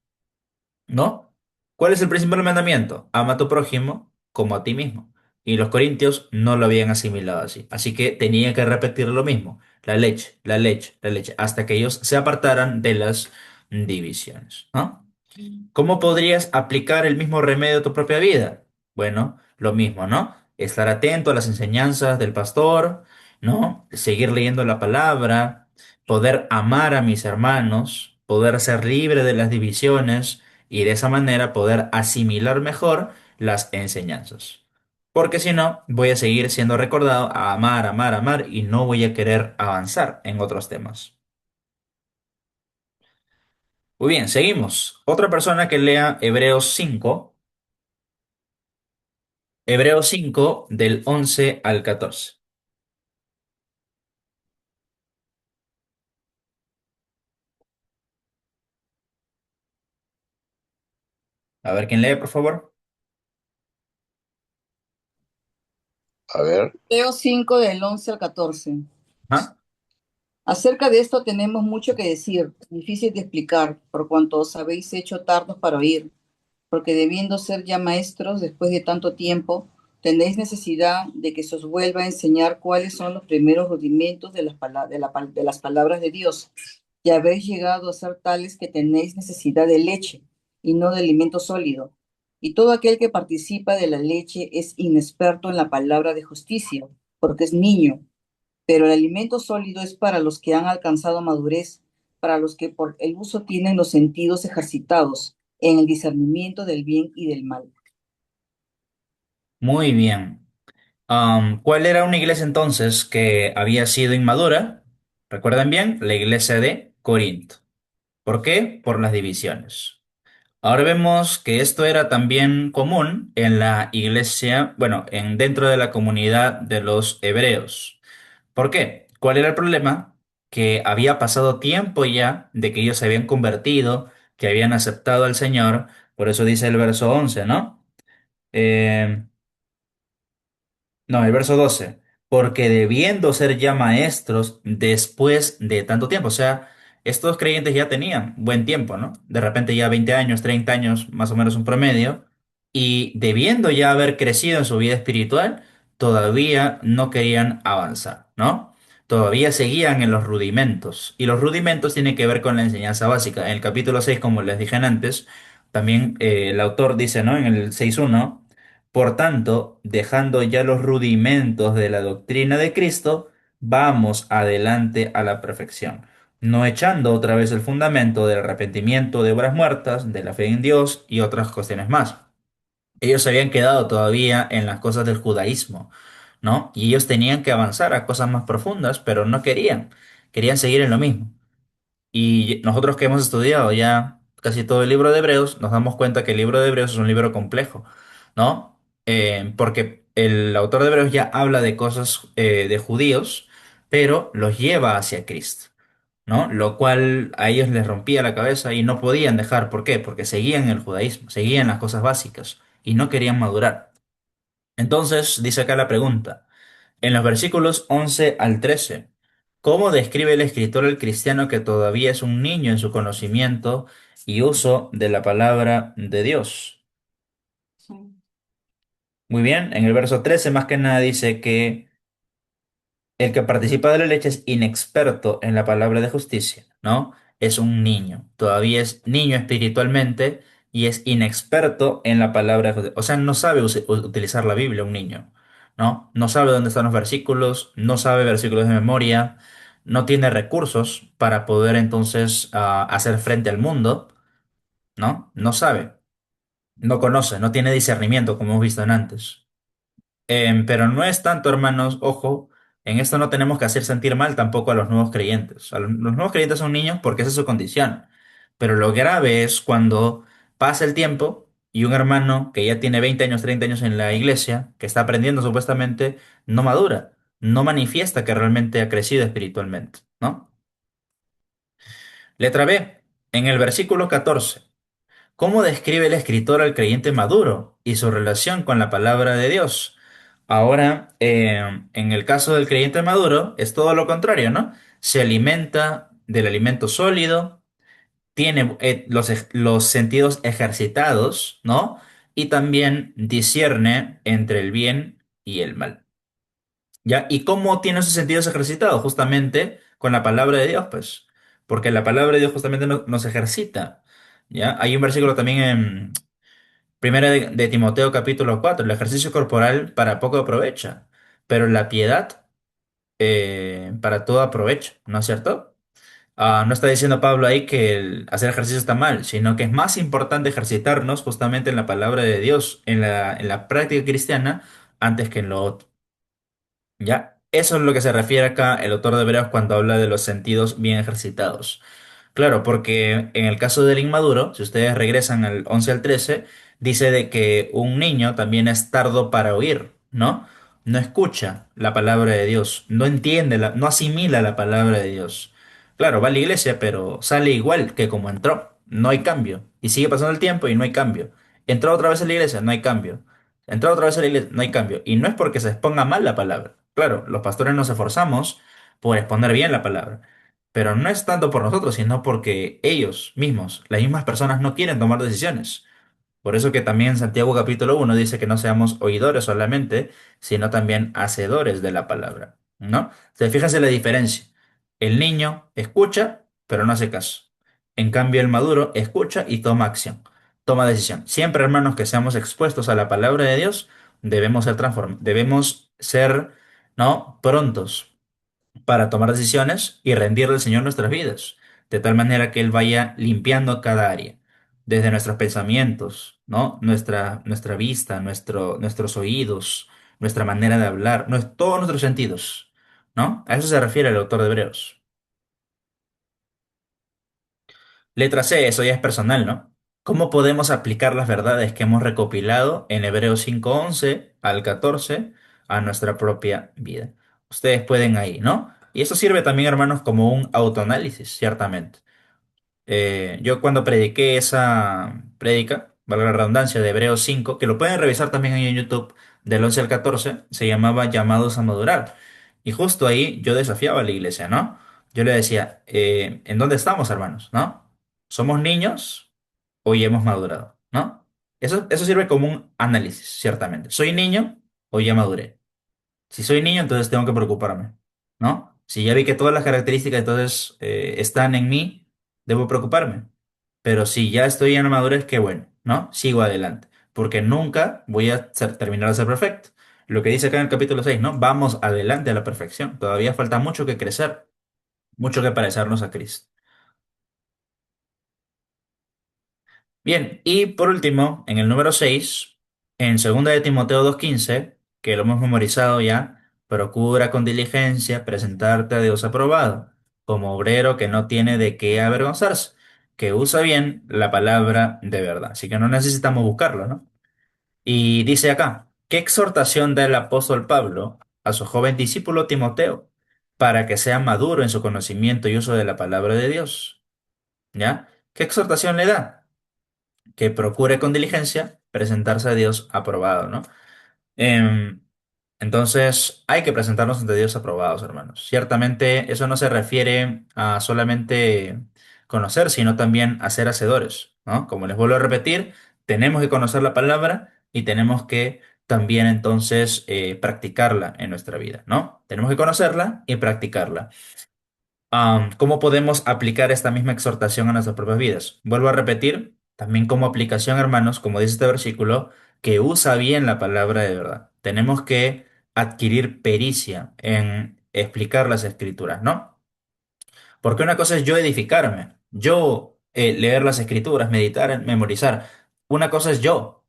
¿No? ¿Cuál es el principal mandamiento? Ama a tu prójimo como a ti mismo. Y los corintios no lo habían asimilado así. Así que tenían que repetir lo mismo. La leche, la leche, la leche, hasta que ellos se apartaran de las divisiones, ¿no? ¿Cómo podrías aplicar el mismo remedio a tu propia vida? Bueno, lo mismo, ¿no? Estar atento a las enseñanzas del pastor, ¿no? Seguir leyendo la palabra, poder amar a mis hermanos, poder ser libre de las divisiones y de esa manera poder asimilar mejor las enseñanzas. Porque si no, voy a seguir siendo recordado a amar, amar, amar y no voy a querer avanzar en otros temas. Muy bien, seguimos. Otra persona que lea Hebreos 5 del 11 al 14. A ver quién lee, por favor. A ver, Mateo 5 del 11 al 14. ¿Ah? Acerca de esto tenemos mucho que decir, difícil de explicar, por cuanto os habéis hecho tardos para oír, porque debiendo ser ya maestros después de tanto tiempo, tenéis necesidad de que se os vuelva a enseñar cuáles son los primeros rudimentos de las palabras de Dios. Y habéis llegado a ser tales que tenéis necesidad de leche y no de alimento sólido. Y todo aquel que participa de la leche es inexperto en la palabra de justicia, porque es niño, pero el alimento sólido es para los que han alcanzado madurez, para los que por el uso tienen los sentidos ejercitados en el discernimiento del bien y del mal. Muy bien. ¿Cuál era una iglesia entonces que había sido inmadura? ¿Recuerdan bien? La iglesia de Corinto. ¿Por qué? Por las divisiones. Ahora vemos que esto era también común en la iglesia, bueno, dentro de la comunidad de los hebreos. ¿Por qué? ¿Cuál era el problema? Que había pasado tiempo ya de que ellos se habían convertido, que habían aceptado al Señor. Por eso dice el verso 11, ¿no? Eh, no, el verso 12. Porque debiendo ser ya maestros después de tanto tiempo. O sea, estos creyentes ya tenían buen tiempo, ¿no? De repente ya 20 años, 30 años, más o menos un promedio. Y debiendo ya haber crecido en su vida espiritual, todavía no querían avanzar, ¿no? Todavía seguían en los rudimentos. Y los rudimentos tienen que ver con la enseñanza básica. En el capítulo 6, como les dije antes, también el autor dice, ¿no? En el 6.1, por tanto, dejando ya los rudimentos de la doctrina de Cristo, vamos adelante a la perfección, no echando otra vez el fundamento del arrepentimiento de obras muertas, de la fe en Dios y otras cuestiones más. Ellos se habían quedado todavía en las cosas del judaísmo, ¿no? Y ellos tenían que avanzar a cosas más profundas, pero no querían, querían seguir en lo mismo. Y nosotros que hemos estudiado ya casi todo el libro de Hebreos, nos damos cuenta que el libro de Hebreos es un libro complejo, ¿no? Porque el autor de Hebreos ya habla de cosas de judíos, pero los lleva hacia Cristo, ¿no? Lo cual a ellos les rompía la cabeza y no podían dejar. ¿Por qué? Porque seguían el judaísmo, seguían las cosas básicas y no querían madurar. Entonces, dice acá la pregunta. En los versículos 11 al 13, ¿cómo describe el escritor el cristiano que todavía es un niño en su conocimiento y uso de la palabra de Dios? Sí. Muy bien, en el verso 13 más que nada dice que el que participa de la leche es inexperto en la palabra de justicia, ¿no? Es un niño, todavía es niño espiritualmente y es inexperto en la palabra de justicia. O sea, no sabe utilizar la Biblia un niño, ¿no? No sabe dónde están los versículos, no sabe versículos de memoria, no tiene recursos para poder entonces hacer frente al mundo, ¿no? No sabe, no conoce, no tiene discernimiento como hemos visto en antes. Pero no es tanto, hermanos, ojo, en esto no tenemos que hacer sentir mal tampoco a los nuevos creyentes. Los nuevos creyentes son niños porque esa es su condición. Pero lo grave es cuando pasa el tiempo y un hermano que ya tiene 20 años, 30 años en la iglesia, que está aprendiendo supuestamente, no madura, no manifiesta que realmente ha crecido espiritualmente, ¿no? Letra B, en el versículo 14. ¿Cómo describe el escritor al creyente maduro y su relación con la palabra de Dios? Ahora, en el caso del creyente maduro, es todo lo contrario, ¿no? Se alimenta del alimento sólido, tiene los sentidos ejercitados, ¿no? Y también discierne entre el bien y el mal. ¿Ya? ¿Y cómo tiene esos sentidos ejercitados? Justamente con la palabra de Dios, pues. Porque la palabra de Dios justamente nos ejercita. ¿Ya? Hay un versículo también en Primera de Timoteo capítulo 4: el ejercicio corporal para poco aprovecha, pero la piedad para todo aprovecho, ¿no es cierto? No está diciendo Pablo ahí que el hacer ejercicio está mal, sino que es más importante ejercitarnos justamente en la palabra de Dios, en la práctica cristiana, antes que en lo otro. ¿Ya? Eso es lo que se refiere acá el autor de Hebreos cuando habla de los sentidos bien ejercitados. Claro, porque en el caso del inmaduro, si ustedes regresan al 11 al 13, dice de que un niño también es tardo para oír, ¿no? No escucha la palabra de Dios, no entiende, no asimila la palabra de Dios. Claro, va a la iglesia, pero sale igual que como entró. No hay cambio. Y sigue pasando el tiempo y no hay cambio. Entró otra vez a la iglesia, no hay cambio. Entró otra vez a la iglesia, no hay cambio. Y no es porque se exponga mal la palabra. Claro, los pastores nos esforzamos por exponer bien la palabra. Pero no es tanto por nosotros, sino porque ellos mismos, las mismas personas, no quieren tomar decisiones. Por eso que también Santiago capítulo 1 dice que no seamos oidores solamente, sino también hacedores de la palabra, ¿no? Entonces, fíjense la diferencia. El niño escucha, pero no hace caso. En cambio, el maduro escucha y toma acción, toma decisión. Siempre, hermanos, que seamos expuestos a la palabra de Dios, debemos ser, ¿no? Prontos para tomar decisiones y rendirle al Señor nuestras vidas, de tal manera que Él vaya limpiando cada área, desde nuestros pensamientos, ¿no? Nuestra vista, nuestros oídos, nuestra manera de hablar, todos nuestros sentidos, ¿no? A eso se refiere el autor de Hebreos. Letra C, eso ya es personal, ¿no? ¿Cómo podemos aplicar las verdades que hemos recopilado en Hebreos 5:11 al 14 a nuestra propia vida? Ustedes pueden ahí, ¿no? Y eso sirve también, hermanos, como un autoanálisis, ciertamente. Yo cuando prediqué esa prédica, valga la redundancia, de Hebreos 5, que lo pueden revisar también ahí en YouTube, del 11 al 14, se llamaba Llamados a Madurar. Y justo ahí yo desafiaba a la iglesia, ¿no? Yo le decía, ¿en dónde estamos, hermanos? ¿No? ¿Somos niños o ya hemos madurado? ¿No? Eso sirve como un análisis, ciertamente. ¿Soy niño o ya maduré? Si soy niño, entonces tengo que preocuparme, ¿no? Si ya vi que todas las características entonces están en mí, debo preocuparme. Pero si ya estoy en la madurez, qué bueno, ¿no? Sigo adelante, porque nunca voy a terminar de ser perfecto. Lo que dice acá en el capítulo 6, ¿no? Vamos adelante a la perfección. Todavía falta mucho que crecer, mucho que parecernos a Cristo. Bien, y por último, en el número 6, en 2 de Timoteo 2:15, que lo hemos memorizado ya, procura con diligencia presentarte a Dios aprobado, como obrero que no tiene de qué avergonzarse, que usa bien la palabra de verdad. Así que no necesitamos buscarlo, ¿no? Y dice acá, ¿qué exhortación da el apóstol Pablo a su joven discípulo Timoteo para que sea maduro en su conocimiento y uso de la palabra de Dios? ¿Ya? ¿Qué exhortación le da? Que procure con diligencia presentarse a Dios aprobado, ¿no? Em, entonces, hay que presentarnos ante Dios aprobados, hermanos. Ciertamente, eso no se refiere a solamente conocer, sino también a ser hacedores, ¿no? Como les vuelvo a repetir, tenemos que conocer la palabra y tenemos que también entonces practicarla en nuestra vida, ¿no? Tenemos que conocerla y practicarla. ¿Cómo podemos aplicar esta misma exhortación a nuestras propias vidas? Vuelvo a repetir, también como aplicación, hermanos, como dice este versículo, que usa bien la palabra de verdad. Tenemos que adquirir pericia en explicar las escrituras, ¿no? Porque una cosa es yo edificarme, yo leer las escrituras, meditar, memorizar. Una cosa es yo,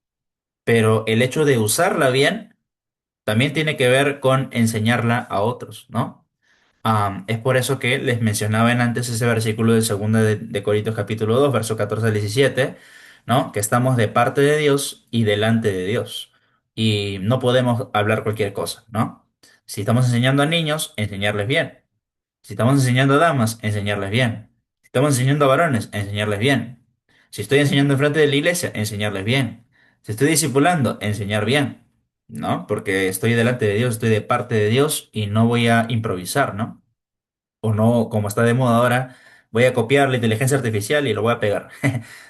pero el hecho de usarla bien también tiene que ver con enseñarla a otros, ¿no? Es por eso que les mencionaba en antes ese versículo de 2 de Corintios capítulo 2 verso 14 al 17, ¿no? Que estamos de parte de Dios y delante de Dios. Y no podemos hablar cualquier cosa, ¿no? Si estamos enseñando a niños, enseñarles bien. Si estamos enseñando a damas, enseñarles bien. Si estamos enseñando a varones, enseñarles bien. Si estoy enseñando enfrente de la iglesia, enseñarles bien. Si estoy discipulando, enseñar bien, ¿no? Porque estoy delante de Dios, estoy de parte de Dios y no voy a improvisar, ¿no? O no, como está de moda ahora, voy a copiar la inteligencia artificial y lo voy a pegar.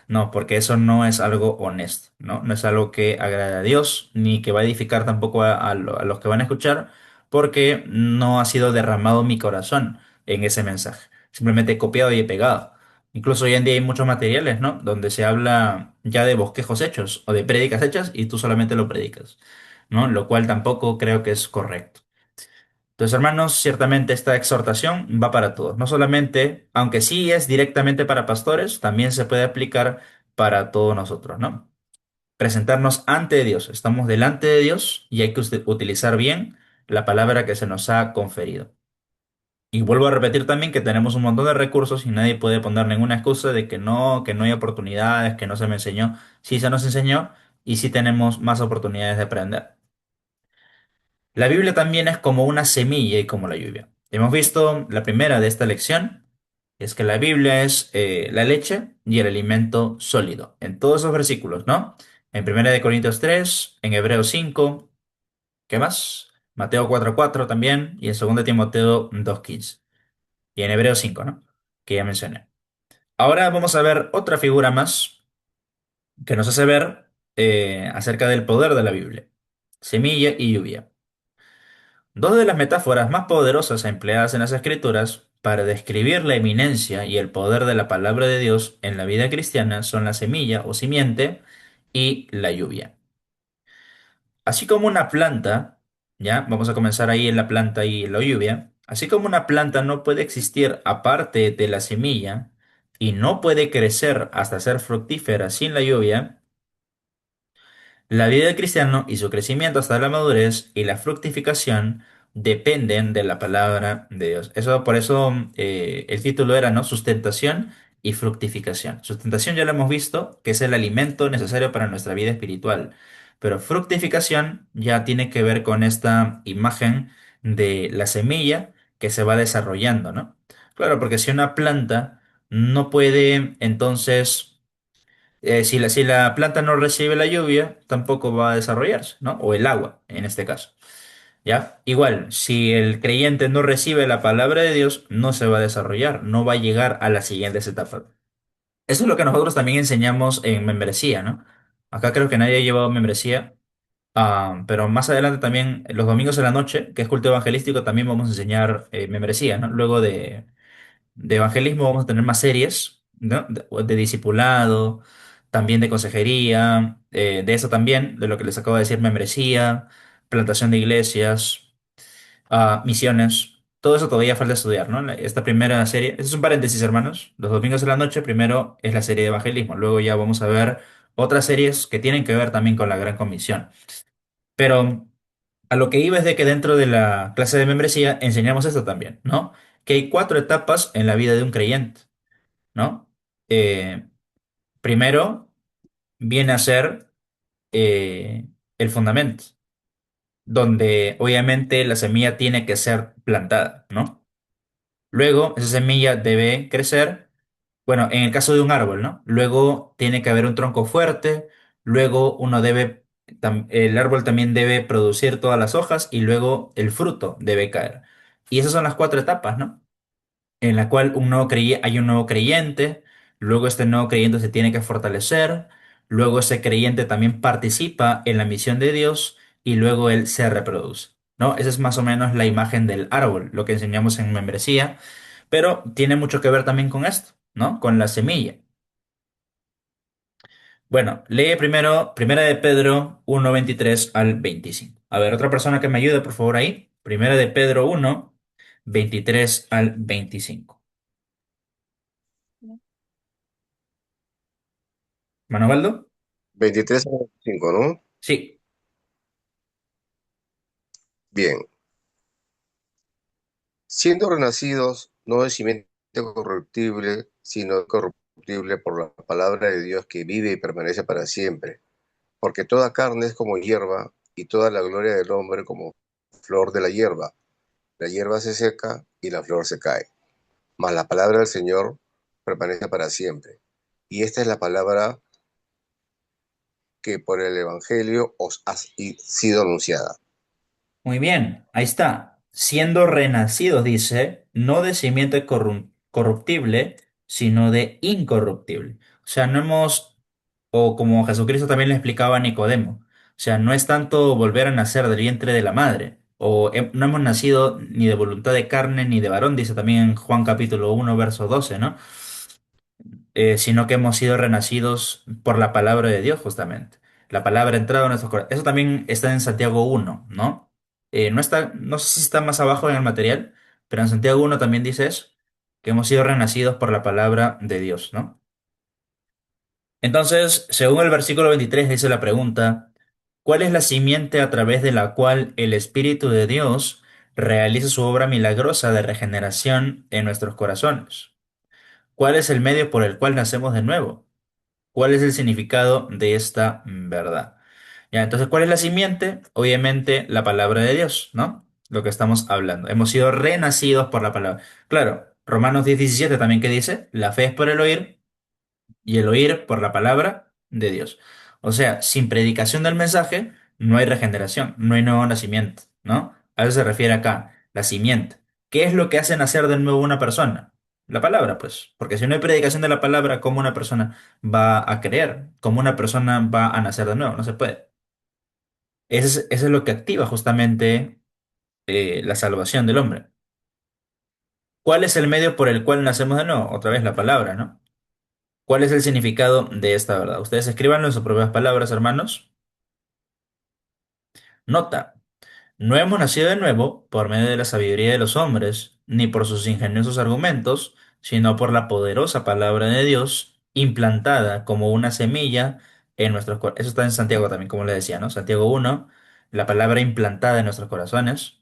No, porque eso no es algo honesto, ¿no? No es algo que agrade a Dios, ni que va a edificar tampoco a los que van a escuchar, porque no ha sido derramado mi corazón en ese mensaje. Simplemente he copiado y he pegado. Incluso hoy en día hay muchos materiales, ¿no? Donde se habla ya de bosquejos hechos o de prédicas hechas y tú solamente lo predicas, ¿no? Lo cual tampoco creo que es correcto. Entonces, hermanos, ciertamente esta exhortación va para todos. No solamente, aunque sí es directamente para pastores, también se puede aplicar para todos nosotros, ¿no? Presentarnos ante Dios. Estamos delante de Dios y hay que utilizar bien la palabra que se nos ha conferido. Y vuelvo a repetir también que tenemos un montón de recursos y nadie puede poner ninguna excusa de que no hay oportunidades, que no se me enseñó. Sí se nos enseñó y sí tenemos más oportunidades de aprender. La Biblia también es como una semilla y como la lluvia. Hemos visto la primera de esta lección, es que la Biblia es la leche y el alimento sólido, en todos esos versículos, ¿no? En 1 Corintios 3, en Hebreos 5, ¿qué más? Mateo 4:4 también, y en 2 Timoteo 2:15, y en Hebreos 5, ¿no? Que ya mencioné. Ahora vamos a ver otra figura más que nos hace ver acerca del poder de la Biblia, semilla y lluvia. Dos de las metáforas más poderosas empleadas en las Escrituras para describir la eminencia y el poder de la palabra de Dios en la vida cristiana son la semilla o simiente y la lluvia. Así como una planta, ya, vamos a comenzar ahí en la planta y la lluvia, así como una planta no puede existir aparte de la semilla y no puede crecer hasta ser fructífera sin la lluvia, la vida del cristiano y su crecimiento hasta la madurez y la fructificación dependen de la palabra de Dios. Eso, por eso el título era, ¿no? Sustentación y fructificación. Sustentación ya lo hemos visto, que es el alimento necesario para nuestra vida espiritual. Pero fructificación ya tiene que ver con esta imagen de la semilla que se va desarrollando, ¿no? Claro, porque si una planta no puede entonces si la planta no recibe la lluvia, tampoco va a desarrollarse, ¿no? O el agua, en este caso. ¿Ya? Igual, si el creyente no recibe la palabra de Dios, no se va a desarrollar, no va a llegar a las siguientes etapas. Eso es lo que nosotros también enseñamos en membresía, ¿no? Acá creo que nadie ha llevado membresía. Pero más adelante también, los domingos en la noche, que es culto evangelístico, también vamos a enseñar membresía, ¿no? Luego de evangelismo vamos a tener más series, ¿no? De discipulado, también de consejería, de eso también, de lo que les acabo de decir, membresía, plantación de iglesias, misiones. Todo eso todavía falta estudiar, ¿no? Esta primera serie, este es un paréntesis, hermanos. Los domingos de la noche, primero es la serie de evangelismo, luego ya vamos a ver otras series que tienen que ver también con la Gran Comisión. Pero a lo que iba es de que dentro de la clase de membresía enseñamos esto también, ¿no? Que hay cuatro etapas en la vida de un creyente, ¿no? Eh, Primero viene a ser el fundamento, donde obviamente la semilla tiene que ser plantada, ¿no? Luego esa semilla debe crecer, bueno, en el caso de un árbol, ¿no? Luego tiene que haber un tronco fuerte, luego el árbol también debe producir todas las hojas y luego el fruto debe caer. Y esas son las cuatro etapas, ¿no? En la cual hay un nuevo creyente, luego este nuevo creyente se tiene que fortalecer, luego ese creyente también participa en la misión de Dios y luego él se reproduce, ¿no? Esa es más o menos la imagen del árbol, lo que enseñamos en membresía, pero tiene mucho que ver también con esto, ¿no? Con la semilla. Bueno, lee primero Primera de Pedro 1:23 al 25. A ver, otra persona que me ayude, por favor, ahí. Primera de Pedro 1:23 al 25. ¿Manovaldo? 23 a 25, ¿no? Sí. Bien. Siendo renacidos no de simiente corruptible, sino corruptible por la palabra de Dios que vive y permanece para siempre. Porque toda carne es como hierba, y toda la gloria del hombre como flor de la hierba. La hierba se seca y la flor se cae. Mas la palabra del Señor permanece para siempre. Y esta es la palabra que por el Evangelio os ha sido anunciada. Muy bien, ahí está. Siendo renacidos, dice, no de simiente corruptible, sino de incorruptible. O sea, no hemos, o como Jesucristo también le explicaba a Nicodemo, o sea, no es tanto volver a nacer del vientre de la madre, no hemos nacido ni de voluntad de carne ni de varón, dice también en Juan capítulo 1 verso 12, ¿no? Sino que hemos sido renacidos por la palabra de Dios, justamente. La palabra ha entrado en nuestros corazones. Eso también está en Santiago 1, ¿no? No está, no sé si está más abajo en el material, pero en Santiago 1 también dice eso, que hemos sido renacidos por la palabra de Dios, ¿no? Entonces, según el versículo 23 dice la pregunta, ¿cuál es la simiente a través de la cual el Espíritu de Dios realiza su obra milagrosa de regeneración en nuestros corazones? ¿Cuál es el medio por el cual nacemos de nuevo? ¿Cuál es el significado de esta verdad? Ya, entonces, ¿cuál es la simiente? Obviamente, la palabra de Dios, ¿no? Lo que estamos hablando. Hemos sido renacidos por la palabra. Claro, Romanos 10:17 también que dice, la fe es por el oír y el oír por la palabra de Dios. O sea, sin predicación del mensaje, no hay regeneración, no hay nuevo nacimiento, ¿no? A eso se refiere acá, la simiente. ¿Qué es lo que hace nacer de nuevo una persona? La palabra, pues. Porque si no hay predicación de la palabra, ¿cómo una persona va a creer? ¿Cómo una persona va a nacer de nuevo? No se puede. Eso es lo que activa justamente la salvación del hombre. ¿Cuál es el medio por el cual nacemos de nuevo? Otra vez la palabra, ¿no? ¿Cuál es el significado de esta verdad? Ustedes escríbanlo en sus propias palabras, hermanos. Nota, no hemos nacido de nuevo por medio de la sabiduría de los hombres, ni por sus ingeniosos argumentos, sino por la poderosa palabra de Dios, implantada como una semilla en nuestros corazones. Eso está en Santiago también, como le decía, ¿no? Santiago 1, la palabra implantada en nuestros corazones,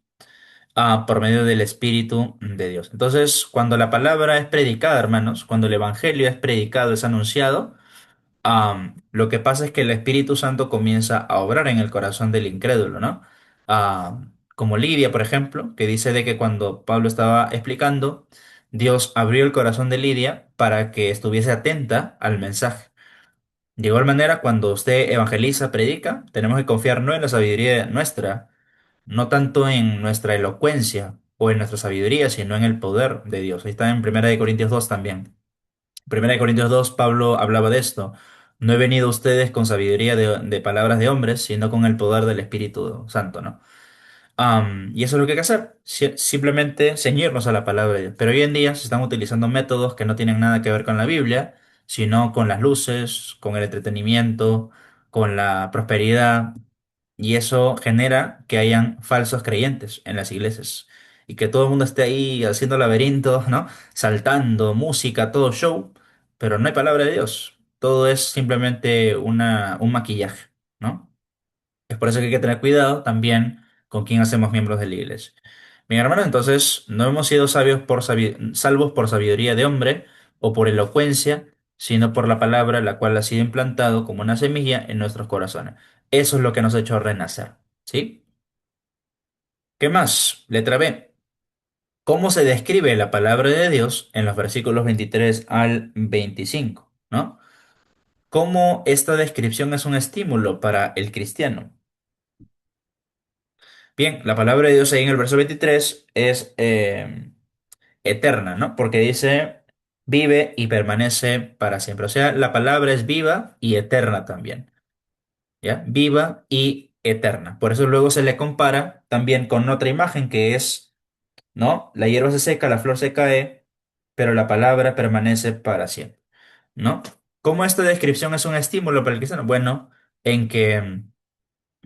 por medio del Espíritu de Dios. Entonces, cuando la palabra es predicada, hermanos, cuando el Evangelio es predicado, es anunciado, lo que pasa es que el Espíritu Santo comienza a obrar en el corazón del incrédulo, ¿no? Como Lidia, por ejemplo, que dice de que cuando Pablo estaba explicando, Dios abrió el corazón de Lidia para que estuviese atenta al mensaje. De igual manera, cuando usted evangeliza, predica, tenemos que confiar no en la sabiduría nuestra, no tanto en nuestra elocuencia o en nuestra sabiduría, sino en el poder de Dios. Ahí está en 1 Corintios 2 también. 1 Corintios 2, Pablo hablaba de esto. No he venido a ustedes con sabiduría de palabras de hombres, sino con el poder del Espíritu Santo, ¿no? Y eso es lo que hay que hacer, simplemente ceñirnos a la palabra de Dios. Pero hoy en día se están utilizando métodos que no tienen nada que ver con la Biblia, sino con las luces, con el entretenimiento, con la prosperidad, y eso genera que hayan falsos creyentes en las iglesias y que todo el mundo esté ahí haciendo laberintos, ¿no? Saltando, música, todo show, pero no hay palabra de Dios. Todo es simplemente un maquillaje, ¿no? Es por eso que hay que tener cuidado también con quién hacemos miembros de la iglesia. Bien, hermano, entonces no hemos sido sabios salvos por sabiduría de hombre o por elocuencia, sino por la palabra, la cual ha sido implantado como una semilla en nuestros corazones. Eso es lo que nos ha hecho renacer. ¿Sí? ¿Qué más? Letra B. ¿Cómo se describe la palabra de Dios en los versículos 23 al 25? ¿No? ¿Cómo esta descripción es un estímulo para el cristiano? Bien, la palabra de Dios ahí en el verso 23 es eterna, ¿no? Porque dice, vive y permanece para siempre. O sea, la palabra es viva y eterna también, ¿ya? Viva y eterna. Por eso luego se le compara también con otra imagen que es, ¿no? La hierba se seca, la flor se cae, pero la palabra permanece para siempre, ¿no? ¿Cómo esta descripción es un estímulo para el cristiano? Bueno, en que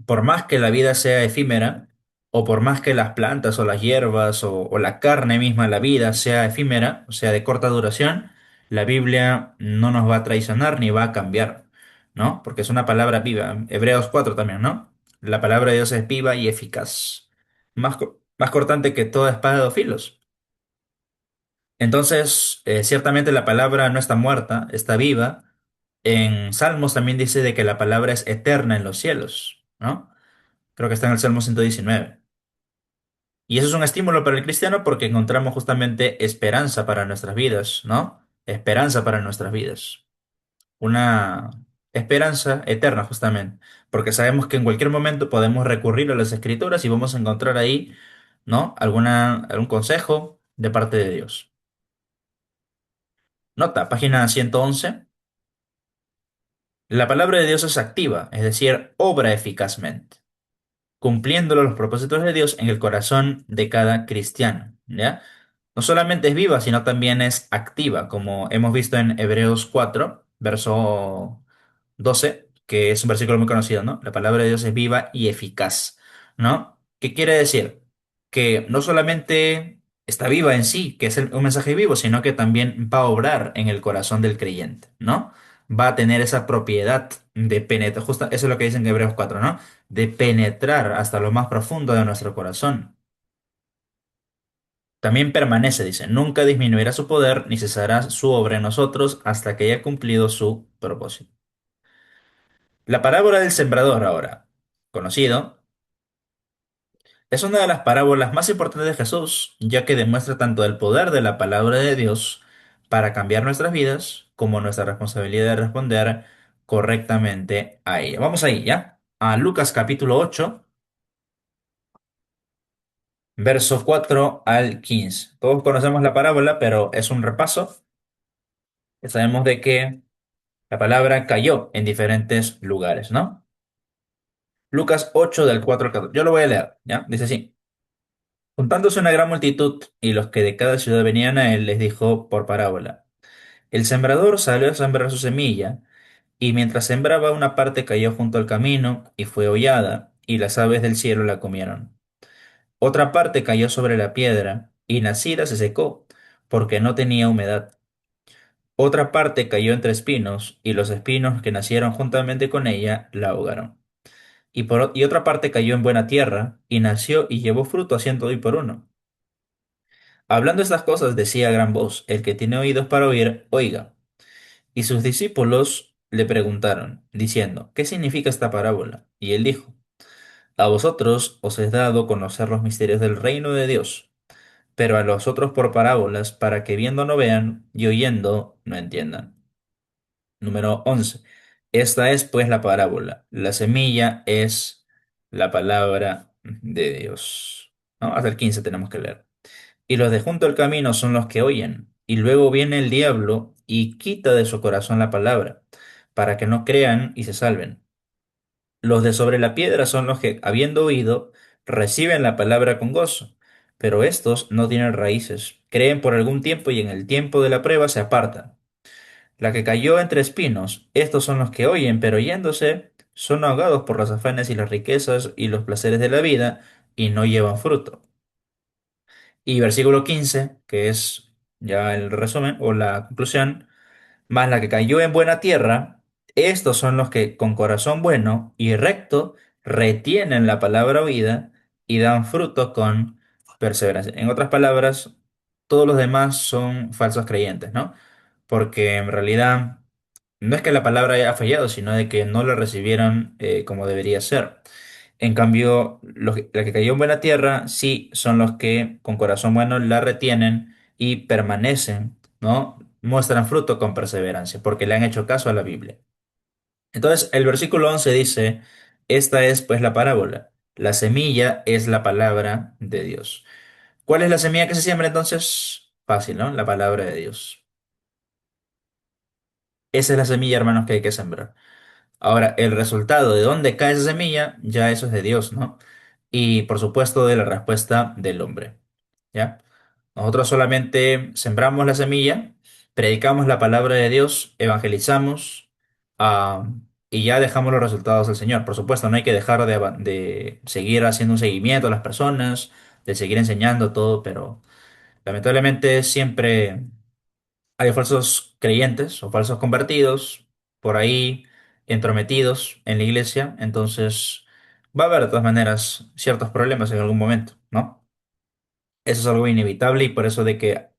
por más que la vida sea efímera, o por más que las plantas o las hierbas o la carne misma, la vida sea efímera, o sea, de corta duración, la Biblia no nos va a traicionar ni va a cambiar, ¿no? Porque es una palabra viva. Hebreos 4 también, ¿no? La palabra de Dios es viva y eficaz, más cortante que toda espada de dos filos. Entonces, ciertamente la palabra no está muerta, está viva. En Salmos también dice de que la palabra es eterna en los cielos, ¿no? Creo que está en el Salmo 119. Y eso es un estímulo para el cristiano porque encontramos justamente esperanza para nuestras vidas, ¿no? Esperanza para nuestras vidas. Una esperanza eterna, justamente. Porque sabemos que en cualquier momento podemos recurrir a las escrituras y vamos a encontrar ahí, ¿no? Algún consejo de parte de Dios. Nota, página 111. La palabra de Dios es activa, es decir, obra eficazmente, cumpliéndolo los propósitos de Dios en el corazón de cada cristiano, ¿ya? No solamente es viva, sino también es activa, como hemos visto en Hebreos 4, verso 12, que es un versículo muy conocido, ¿no? La palabra de Dios es viva y eficaz, ¿no? ¿Qué quiere decir? Que no solamente está viva en sí, que es un mensaje vivo, sino que también va a obrar en el corazón del creyente, ¿no? Va a tener esa propiedad de penetrar, justo eso es lo que dicen en Hebreos 4, ¿no? De penetrar hasta lo más profundo de nuestro corazón. También permanece, dice, nunca disminuirá su poder ni cesará su obra en nosotros hasta que haya cumplido su propósito. La parábola del sembrador ahora, conocido, es una de las parábolas más importantes de Jesús, ya que demuestra tanto el poder de la palabra de Dios para cambiar nuestras vidas, como nuestra responsabilidad de responder correctamente a ella. Vamos ahí, ¿ya? A Lucas capítulo 8, verso 4 al 15. Todos conocemos la parábola, pero es un repaso. Sabemos de que la palabra cayó en diferentes lugares, ¿no? Lucas 8 del 4 al 14. Yo lo voy a leer, ¿ya? Dice así. Juntándose una gran multitud y los que de cada ciudad venían a él, les dijo por parábola. El sembrador salió a sembrar su semilla, y mientras sembraba una parte cayó junto al camino y fue hollada, y las aves del cielo la comieron. Otra parte cayó sobre la piedra, y nacida se secó, porque no tenía humedad. Otra parte cayó entre espinos, y los espinos que nacieron juntamente con ella la ahogaron. Y otra parte cayó en buena tierra, y nació y llevó fruto a 100 y por 1. Hablando estas cosas decía a gran voz, el que tiene oídos para oír, oiga. Y sus discípulos le preguntaron, diciendo, ¿qué significa esta parábola? Y él dijo, a vosotros os es dado conocer los misterios del reino de Dios, pero a los otros por parábolas, para que viendo no vean y oyendo no entiendan. Número 11. Esta es pues la parábola. La semilla es la palabra de Dios. ¿No? Hasta el 15 tenemos que leer. Y los de junto al camino son los que oyen. Y luego viene el diablo y quita de su corazón la palabra, para que no crean y se salven. Los de sobre la piedra son los que, habiendo oído, reciben la palabra con gozo, pero estos no tienen raíces, creen por algún tiempo y en el tiempo de la prueba se apartan. La que cayó entre espinos, estos son los que oyen, pero yéndose, son ahogados por los afanes y las riquezas y los placeres de la vida, y no llevan fruto. Y versículo 15, que es ya el resumen o la conclusión, más la que cayó en buena tierra, estos son los que con corazón bueno y recto retienen la palabra oída y dan fruto con perseverancia. En otras palabras, todos los demás son falsos creyentes, ¿no? Porque en realidad no es que la palabra haya fallado, sino de que no la recibieron como debería ser. En cambio, la que cayó en buena tierra, sí son los que con corazón bueno la retienen y permanecen, ¿no? Muestran fruto con perseverancia, porque le han hecho caso a la Biblia. Entonces, el versículo 11 dice, esta es pues la parábola. La semilla es la palabra de Dios. ¿Cuál es la semilla que se siembra entonces? Fácil, ¿no? La palabra de Dios. Esa es la semilla, hermanos, que hay que sembrar. Ahora, el resultado de dónde cae esa semilla, ya eso es de Dios, ¿no? Y por supuesto de la respuesta del hombre, ¿ya? Nosotros solamente sembramos la semilla, predicamos la palabra de Dios, evangelizamos, ah, y ya dejamos los resultados al Señor. Por supuesto, no hay que dejar de seguir haciendo un seguimiento a las personas, de seguir enseñando todo, pero lamentablemente siempre hay falsos creyentes o falsos convertidos por ahí entrometidos en la iglesia, entonces va a haber de todas maneras ciertos problemas en algún momento, ¿no? Eso es algo inevitable y por eso de que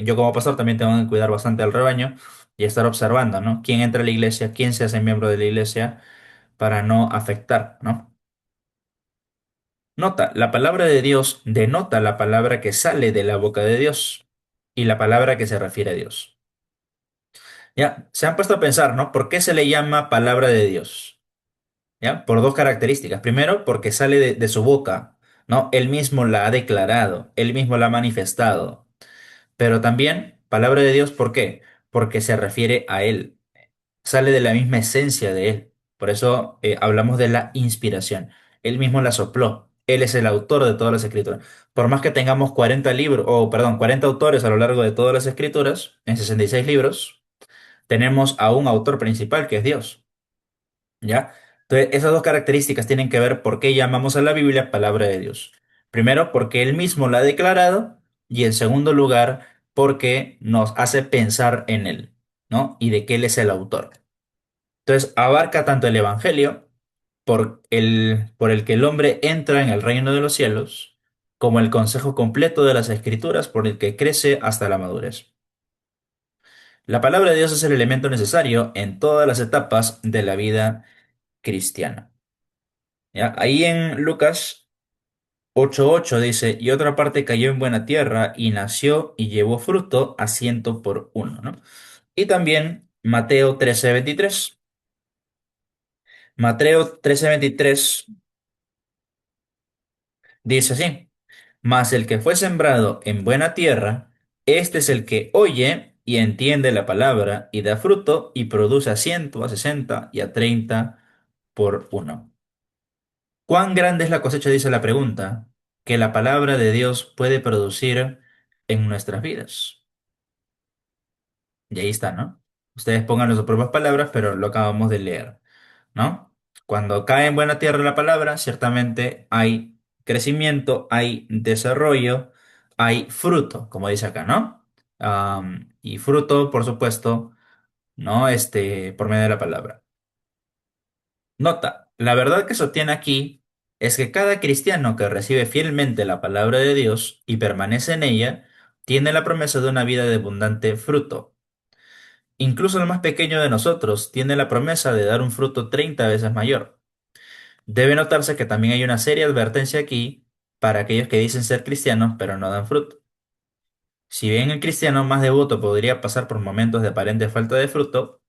yo como pastor también tengo que cuidar bastante al rebaño y estar observando, ¿no? Quién entra a la iglesia, quién se hace miembro de la iglesia para no afectar, ¿no? Nota, la palabra de Dios denota la palabra que sale de la boca de Dios y la palabra que se refiere a Dios. Ya, se han puesto a pensar, ¿no? ¿Por qué se le llama palabra de Dios? ¿Ya? Por dos características. Primero, porque sale de su boca, ¿no? Él mismo la ha declarado, él mismo la ha manifestado. Pero también, palabra de Dios, ¿por qué? Porque se refiere a él, sale de la misma esencia de él. Por eso hablamos de la inspiración. Él mismo la sopló. Él es el autor de todas las escrituras. Por más que tengamos 40 libros, o perdón, 40 autores a lo largo de todas las escrituras, en 66 libros, tenemos a un autor principal que es Dios, ¿ya? Entonces, esas dos características tienen que ver por qué llamamos a la Biblia palabra de Dios. Primero, porque Él mismo la ha declarado y en segundo lugar, porque nos hace pensar en Él, ¿no? Y de que Él es el autor. Entonces, abarca tanto el Evangelio por el que el hombre entra en el reino de los cielos, como el consejo completo de las Escrituras por el que crece hasta la madurez. La palabra de Dios es el elemento necesario en todas las etapas de la vida cristiana. ¿Ya? Ahí en Lucas 8:8 dice, y otra parte cayó en buena tierra y nació y llevó fruto a ciento por uno, ¿no? Y también Mateo 13:23. Mateo 13:23 dice así, mas el que fue sembrado en buena tierra, este es el que oye y entiende la palabra y da fruto y produce a ciento, a 60 y a 30 por uno. ¿Cuán grande es la cosecha? Dice la pregunta, que la palabra de Dios puede producir en nuestras vidas. Y ahí está, ¿no? Ustedes pongan sus propias palabras, pero lo acabamos de leer, ¿no? Cuando cae en buena tierra la palabra, ciertamente hay crecimiento, hay desarrollo, hay fruto, como dice acá, ¿no? Y fruto, por supuesto, ¿no? Por medio de la palabra. Nota, la verdad que sostiene aquí es que cada cristiano que recibe fielmente la palabra de Dios y permanece en ella, tiene la promesa de una vida de abundante fruto. Incluso el más pequeño de nosotros tiene la promesa de dar un fruto 30 veces mayor. Debe notarse que también hay una seria advertencia aquí para aquellos que dicen ser cristianos pero no dan fruto. Si bien el cristiano más devoto podría pasar por momentos de aparente falta de fruto,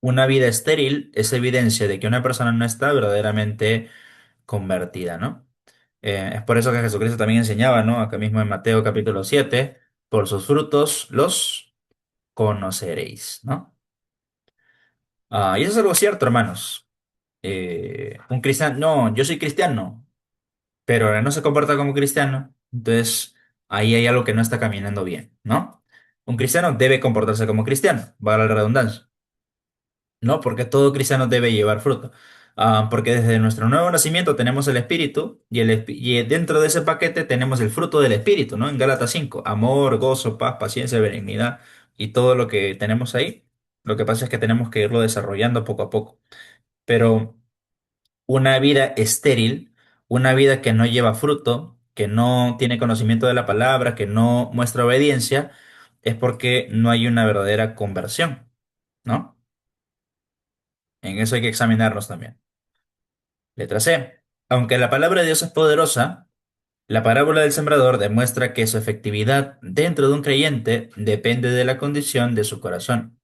una vida estéril es evidencia de que una persona no está verdaderamente convertida, ¿no? Es por eso que Jesucristo también enseñaba, ¿no? Acá mismo en Mateo capítulo 7, por sus frutos los conoceréis, ¿no? Y eso es algo cierto, hermanos. Un cristiano, no, yo soy cristiano, pero no se comporta como cristiano, entonces ahí hay algo que no está caminando bien, ¿no? Un cristiano debe comportarse como cristiano, valga la redundancia. ¿No? Porque todo cristiano debe llevar fruto. Porque desde nuestro nuevo nacimiento tenemos el Espíritu y dentro de ese paquete tenemos el fruto del Espíritu, ¿no? En Gálatas 5 amor, gozo, paz, paciencia, benignidad y todo lo que tenemos ahí. Lo que pasa es que tenemos que irlo desarrollando poco a poco. Pero una vida estéril, una vida que no lleva fruto, que no tiene conocimiento de la palabra, que no muestra obediencia, es porque no hay una verdadera conversión, ¿no? En eso hay que examinarnos también. Letra C. Aunque la palabra de Dios es poderosa, la parábola del sembrador demuestra que su efectividad dentro de un creyente depende de la condición de su corazón.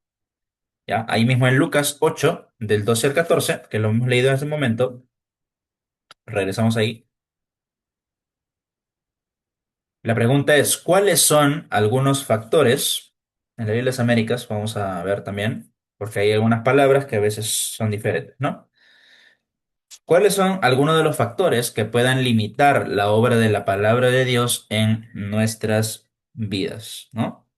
¿Ya? Ahí mismo en Lucas 8, del 12 al 14, que lo hemos leído en este momento, regresamos ahí. La pregunta es, ¿cuáles son algunos factores? En la Biblia de las Américas vamos a ver también, porque hay algunas palabras que a veces son diferentes, ¿no? ¿Cuáles son algunos de los factores que puedan limitar la obra de la palabra de Dios en nuestras vidas, ¿no?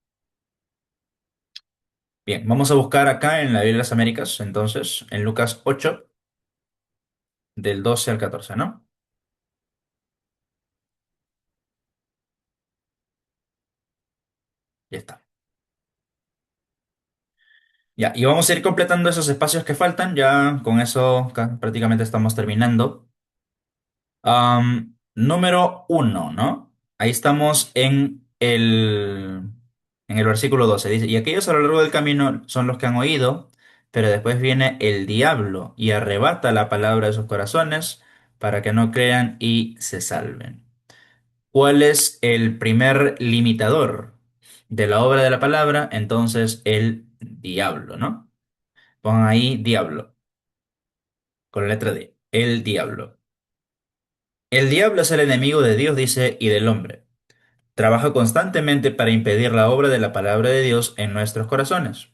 Bien, vamos a buscar acá en la Biblia de las Américas, entonces, en Lucas 8, del 12 al 14, ¿no? Ya está. Ya, y vamos a ir completando esos espacios que faltan, ya con eso prácticamente estamos terminando. Número uno, ¿no? Ahí estamos en el versículo 12. Dice, y aquellos a lo largo del camino son los que han oído, pero después viene el diablo y arrebata la palabra de sus corazones para que no crean y se salven. ¿Cuál es el primer limitador de la obra de la palabra? Entonces, el diablo, ¿no? Pongan ahí diablo, con la letra D, el diablo. El diablo es el enemigo de Dios, dice, y del hombre. Trabaja constantemente para impedir la obra de la palabra de Dios en nuestros corazones.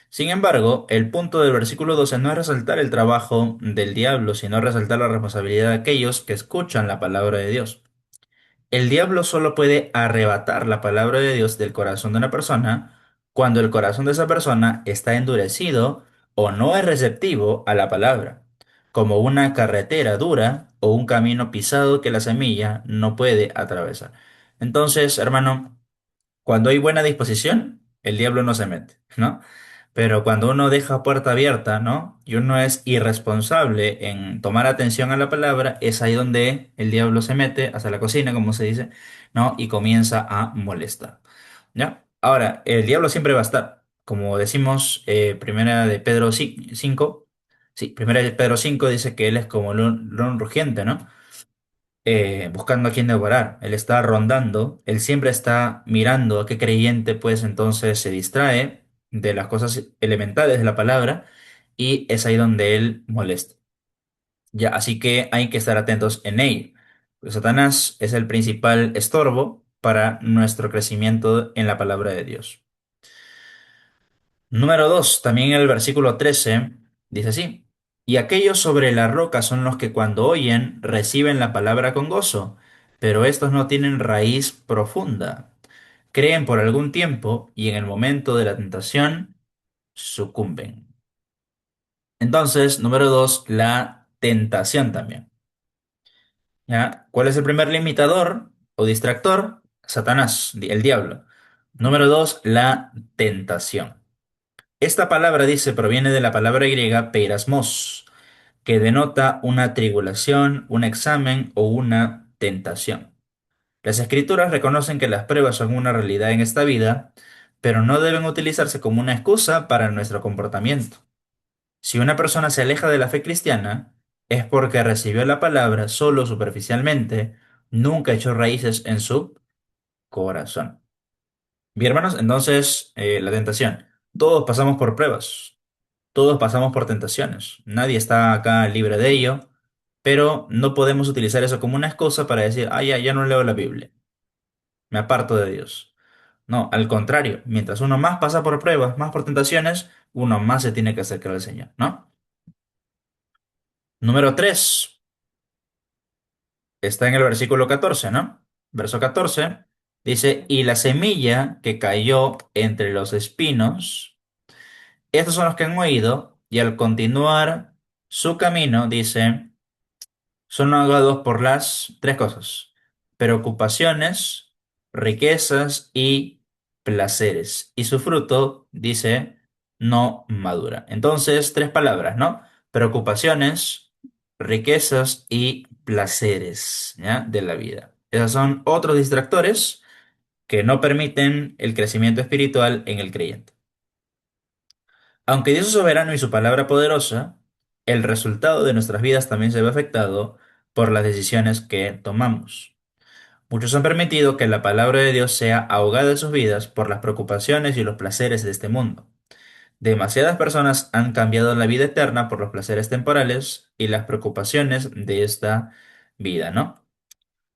Sin embargo, el punto del versículo 12 no es resaltar el trabajo del diablo, sino resaltar la responsabilidad de aquellos que escuchan la palabra de Dios. El diablo solo puede arrebatar la palabra de Dios del corazón de una persona cuando el corazón de esa persona está endurecido o no es receptivo a la palabra, como una carretera dura o un camino pisado que la semilla no puede atravesar. Entonces, hermano, cuando hay buena disposición, el diablo no se mete, ¿no? Pero cuando uno deja puerta abierta, ¿no? Y uno es irresponsable en tomar atención a la palabra, es ahí donde el diablo se mete hasta la cocina, como se dice, ¿no? Y comienza a molestar, ¿ya? Ahora, el diablo siempre va a estar. Como decimos, primera de Pedro 5, sí, primera de Pedro 5 dice que él es como león rugiente, ¿no? Buscando a quien devorar. Él está rondando, él siempre está mirando a qué creyente pues entonces se distrae de las cosas elementales de la palabra y es ahí donde él molesta. Ya, así que hay que estar atentos en ello. Pues Satanás es el principal estorbo para nuestro crecimiento en la palabra de Dios. Número 2, también en el versículo 13 dice así, y aquellos sobre la roca son los que cuando oyen reciben la palabra con gozo, pero estos no tienen raíz profunda. Creen por algún tiempo y en el momento de la tentación sucumben. Entonces, número 2, la tentación también. ¿Ya? ¿Cuál es el primer limitador o distractor? Satanás, el diablo. Número 2, la tentación. Esta palabra, dice, proviene de la palabra griega peirasmos, que denota una tribulación, un examen o una tentación. Las escrituras reconocen que las pruebas son una realidad en esta vida, pero no deben utilizarse como una excusa para nuestro comportamiento. Si una persona se aleja de la fe cristiana, es porque recibió la palabra solo superficialmente, nunca echó raíces en su corazón. Bien, hermanos, entonces, la tentación. Todos pasamos por pruebas. Todos pasamos por tentaciones. Nadie está acá libre de ello, pero no podemos utilizar eso como una excusa para decir, ah, ya no leo la Biblia, me aparto de Dios. No, al contrario, mientras uno más pasa por pruebas, más por tentaciones, uno más se tiene que acercar al Señor, ¿no? Número 3 está en el versículo 14, ¿no? Verso 14 dice, y la semilla que cayó entre los espinos, estos son los que han oído, y al continuar su camino, dice, son ahogados por las tres cosas: preocupaciones, riquezas y placeres. Y su fruto, dice, no madura. Entonces, tres palabras, ¿no? Preocupaciones, riquezas y placeres, ¿ya? De la vida. Esos son otros distractores que no permiten el crecimiento espiritual en el creyente. Aunque Dios es soberano y su palabra poderosa, el resultado de nuestras vidas también se ve afectado por las decisiones que tomamos. Muchos han permitido que la palabra de Dios sea ahogada en sus vidas por las preocupaciones y los placeres de este mundo. Demasiadas personas han cambiado la vida eterna por los placeres temporales y las preocupaciones de esta vida, ¿no?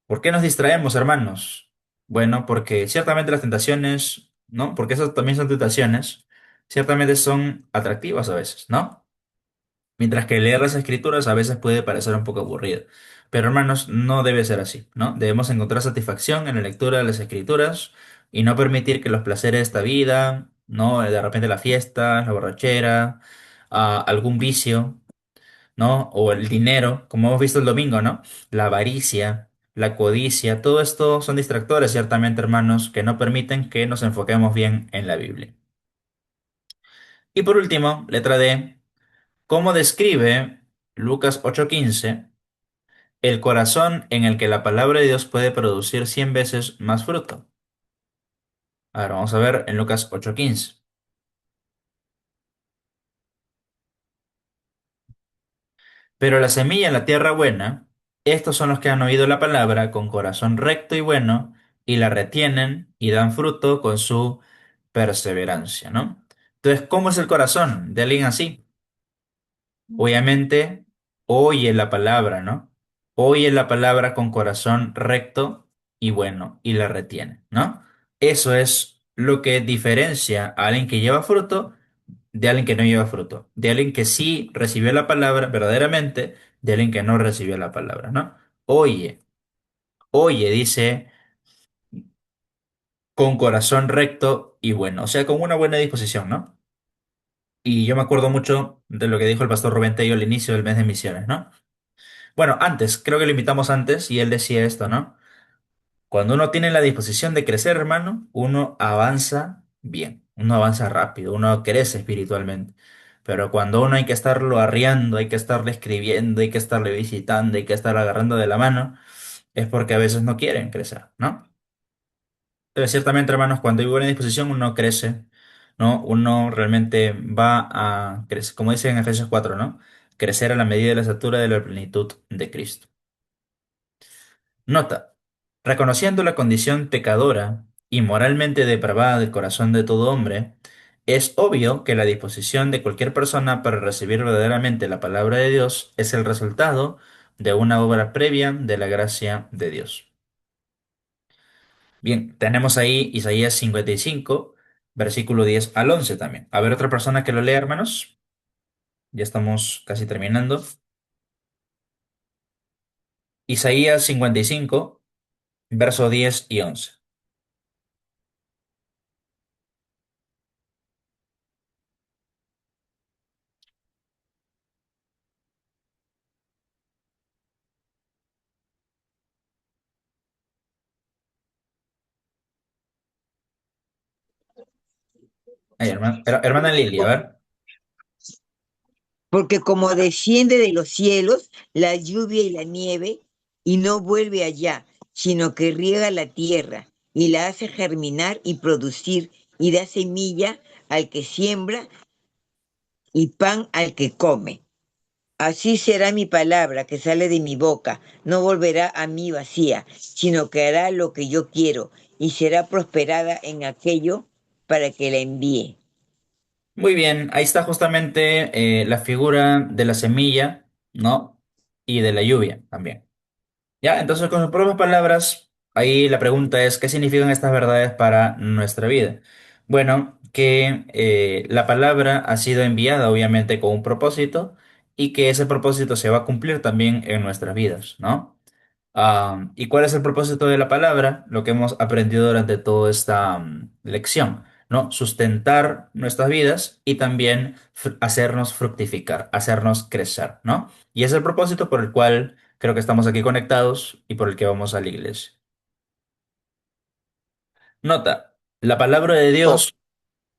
¿Por qué nos distraemos, hermanos? Bueno, porque ciertamente las tentaciones, ¿no? Porque esas también son tentaciones, ciertamente son atractivas a veces, ¿no? Mientras que leer las escrituras a veces puede parecer un poco aburrido. Pero hermanos, no debe ser así, ¿no? Debemos encontrar satisfacción en la lectura de las escrituras y no permitir que los placeres de esta vida, ¿no? De repente la fiesta, la borrachera, algún vicio, ¿no? O el dinero, como hemos visto el domingo, ¿no? La avaricia, la codicia, todo esto son distractores, ciertamente, hermanos, que no permiten que nos enfoquemos bien en la Biblia. Y por último, letra D, ¿cómo describe Lucas 8:15 el corazón en el que la palabra de Dios puede producir 100 veces más fruto? Ahora vamos a ver en Lucas 8:15. Pero la semilla en la tierra buena, estos son los que han oído la palabra con corazón recto y bueno, y la retienen y dan fruto con su perseverancia, ¿no? Entonces, ¿cómo es el corazón de alguien así? Obviamente, oye la palabra, ¿no? Oye la palabra con corazón recto y bueno, y la retiene, ¿no? Eso es lo que diferencia a alguien que lleva fruto de alguien que no lleva fruto, de alguien que sí recibió la palabra verdaderamente, de alguien que no recibió la palabra, ¿no? Oye, oye, dice, con corazón recto y bueno, o sea, con una buena disposición, ¿no? Y yo me acuerdo mucho de lo que dijo el pastor Rubén Tello al inicio del mes de misiones, ¿no? Bueno, antes, creo que lo invitamos antes y él decía esto, ¿no? Cuando uno tiene la disposición de crecer, hermano, uno avanza bien, uno avanza rápido, uno crece espiritualmente. Pero cuando uno hay que estarlo arriando, hay que estarle escribiendo, hay que estarle visitando, hay que estar agarrando de la mano, es porque a veces no quieren crecer, ¿no? Pero ciertamente, hermanos, cuando hay buena disposición, uno crece, ¿no? Uno realmente va a crecer, como dice en Efesios 4, ¿no? Crecer a la medida de la estatura de la plenitud de Cristo. Nota, reconociendo la condición pecadora y moralmente depravada del corazón de todo hombre, es obvio que la disposición de cualquier persona para recibir verdaderamente la palabra de Dios es el resultado de una obra previa de la gracia de Dios. Bien, tenemos ahí Isaías 55, versículo 10 al 11 también. A ver, otra persona que lo lea, hermanos. Ya estamos casi terminando. Isaías 55, verso 10 y 11. Ahí, hermana Lili, a ver. Porque como desciende de los cielos la lluvia y la nieve, y no vuelve allá, sino que riega la tierra y la hace germinar y producir, y da semilla al que siembra y pan al que come. Así será mi palabra que sale de mi boca, no volverá a mí vacía, sino que hará lo que yo quiero, y será prosperada en aquello para que la envíe. Muy bien, ahí está justamente la figura de la semilla, ¿no? Y de la lluvia también. Ya, entonces con sus propias palabras, ahí la pregunta es, ¿qué significan estas verdades para nuestra vida? Bueno, que la palabra ha sido enviada obviamente con un propósito y que ese propósito se va a cumplir también en nuestras vidas, ¿no? ¿Y cuál es el propósito de la palabra? Lo que hemos aprendido durante toda esta lección, ¿no? Sustentar nuestras vidas y también hacernos fructificar, hacernos crecer, ¿no? Y es el propósito por el cual creo que estamos aquí conectados y por el que vamos a la iglesia. Nota, la palabra de No, Dios,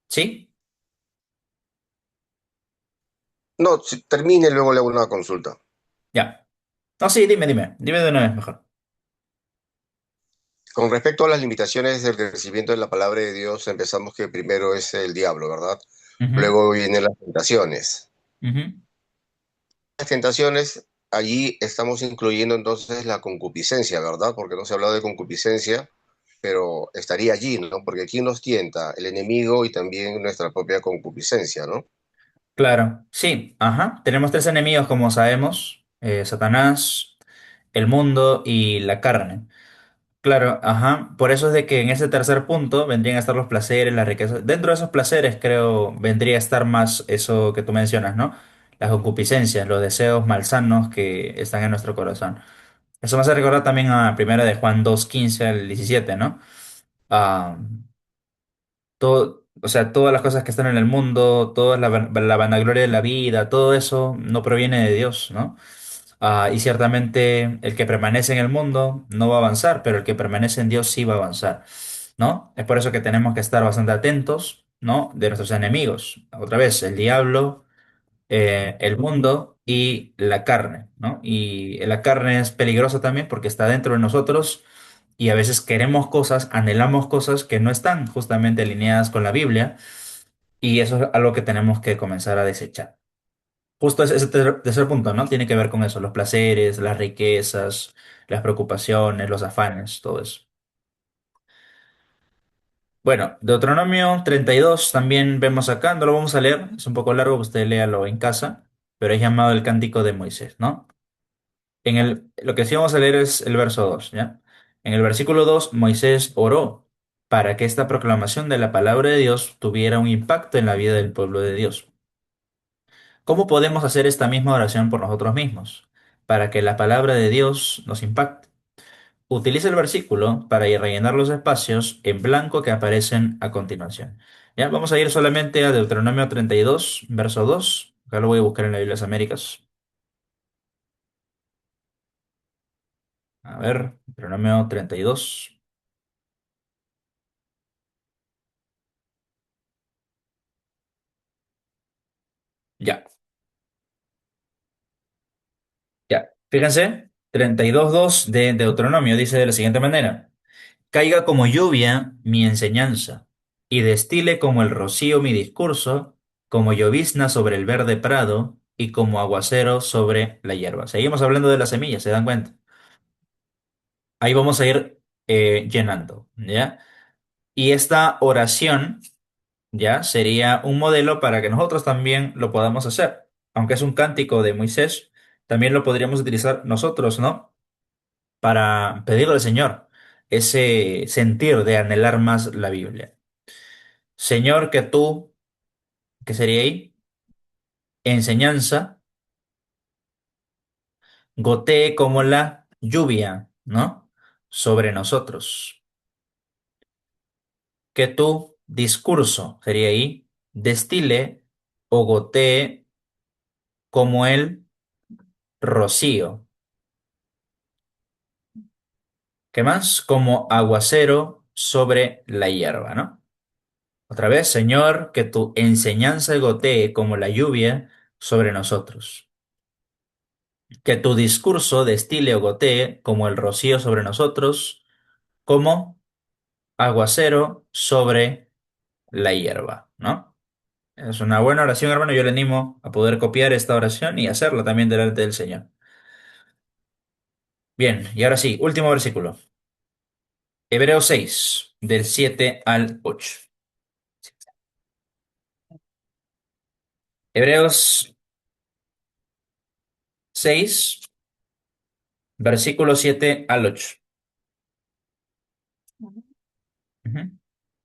¿sí? no, si termine, luego le hago una consulta. Ya. No, sí, dime de una vez mejor. Con respecto a las limitaciones del crecimiento de la palabra de Dios, empezamos que primero es el diablo, ¿verdad? Ujú, Luego vienen las tentaciones. ujú. Las tentaciones, allí estamos incluyendo entonces la concupiscencia, ¿verdad? Porque no se ha hablado de concupiscencia, pero estaría allí, ¿no? Porque ¿quién nos tienta? El enemigo y también nuestra propia concupiscencia, ¿no? Claro, sí, ajá. Tenemos tres enemigos, como sabemos, Satanás, el mundo y la carne. Claro, ajá. Por eso es de que en ese tercer punto vendrían a estar los placeres, las riquezas. Dentro de esos placeres, creo, vendría a estar más eso que tú mencionas, ¿no? Las concupiscencias, los deseos malsanos que están en nuestro corazón. Eso me hace recordar también a primera de Juan 2:15 al 17, ¿no? Ah, todo, o sea, todas las cosas que están en el mundo, toda la vanagloria de la vida, todo eso no proviene de Dios, ¿no? Y ciertamente el que permanece en el mundo no va a avanzar, pero el que permanece en Dios sí va a avanzar, ¿no? Es por eso que tenemos que estar bastante atentos, ¿no? De nuestros enemigos. Otra vez, el diablo, el mundo y la carne, ¿no? Y la carne es peligrosa también porque está dentro de nosotros y a veces queremos cosas, anhelamos cosas que no están justamente alineadas con la Biblia y eso es algo que tenemos que comenzar a desechar. Justo ese tercer punto, ¿no? Tiene que ver con eso, los placeres, las riquezas, las preocupaciones, los afanes, todo eso. Bueno, Deuteronomio 32 también vemos acá, no lo vamos a leer, es un poco largo, usted léalo en casa, pero es llamado el Cántico de Moisés, ¿no? Lo que sí vamos a leer es el verso 2, ¿ya? En el versículo 2, Moisés oró para que esta proclamación de la palabra de Dios tuviera un impacto en la vida del pueblo de Dios. ¿Cómo podemos hacer esta misma oración por nosotros mismos? Para que la palabra de Dios nos impacte. Utiliza el versículo para ir rellenar los espacios en blanco que aparecen a continuación. Ya, vamos a ir solamente a Deuteronomio 32, verso 2. Acá lo voy a buscar en la Biblia de las Américas. A ver, Deuteronomio 32. Ya, ya. Fíjense, 32:2 de Deuteronomio dice de la siguiente manera. Caiga como lluvia mi enseñanza, y destile como el rocío mi discurso, como llovizna sobre el verde prado, y como aguacero sobre la hierba. Seguimos hablando de las semillas, ¿se dan cuenta? Ahí vamos a ir llenando, ¿ya? Y esta oración, ¿ya? Sería un modelo para que nosotros también lo podamos hacer. Aunque es un cántico de Moisés, también lo podríamos utilizar nosotros, ¿no? Para pedirle al Señor ese sentir de anhelar más la Biblia. Señor, que tú, ¿qué sería ahí? Enseñanza, gotee como la lluvia, ¿no? Sobre nosotros. Que tu discurso, sería ahí, destile o gotee como el rocío. ¿Qué más? Como aguacero sobre la hierba, ¿no? Otra vez, Señor, que tu enseñanza gotee como la lluvia sobre nosotros. Que tu discurso destile o gotee como el rocío sobre nosotros, como aguacero sobre la hierba, ¿no? Es una buena oración, hermano. Yo le animo a poder copiar esta oración y hacerla también delante del Señor. Bien, y ahora sí, último versículo. Hebreos 6 del 7 al 8. Hebreos 6 versículo 7 al 8. Ujú.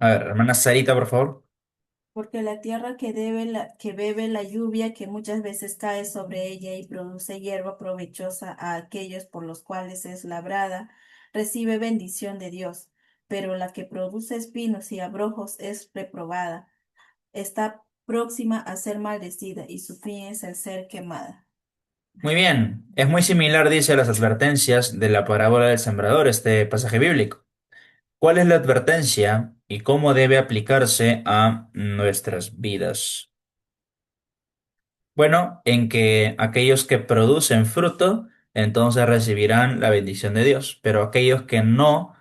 A ver, hermana Sarita, por favor. Porque la tierra que bebe la lluvia que muchas veces cae sobre ella y produce hierba provechosa a aquellos por los cuales es labrada, recibe bendición de Dios. Pero la que produce espinos y abrojos es reprobada, está próxima a ser maldecida y su fin es el ser quemada. Muy bien. Es muy similar, dice, a las advertencias de la parábola del sembrador, este pasaje bíblico. ¿Cuál es la advertencia y cómo debe aplicarse a nuestras vidas? Bueno, en que aquellos que producen fruto, entonces recibirán la bendición de Dios, pero aquellos que no,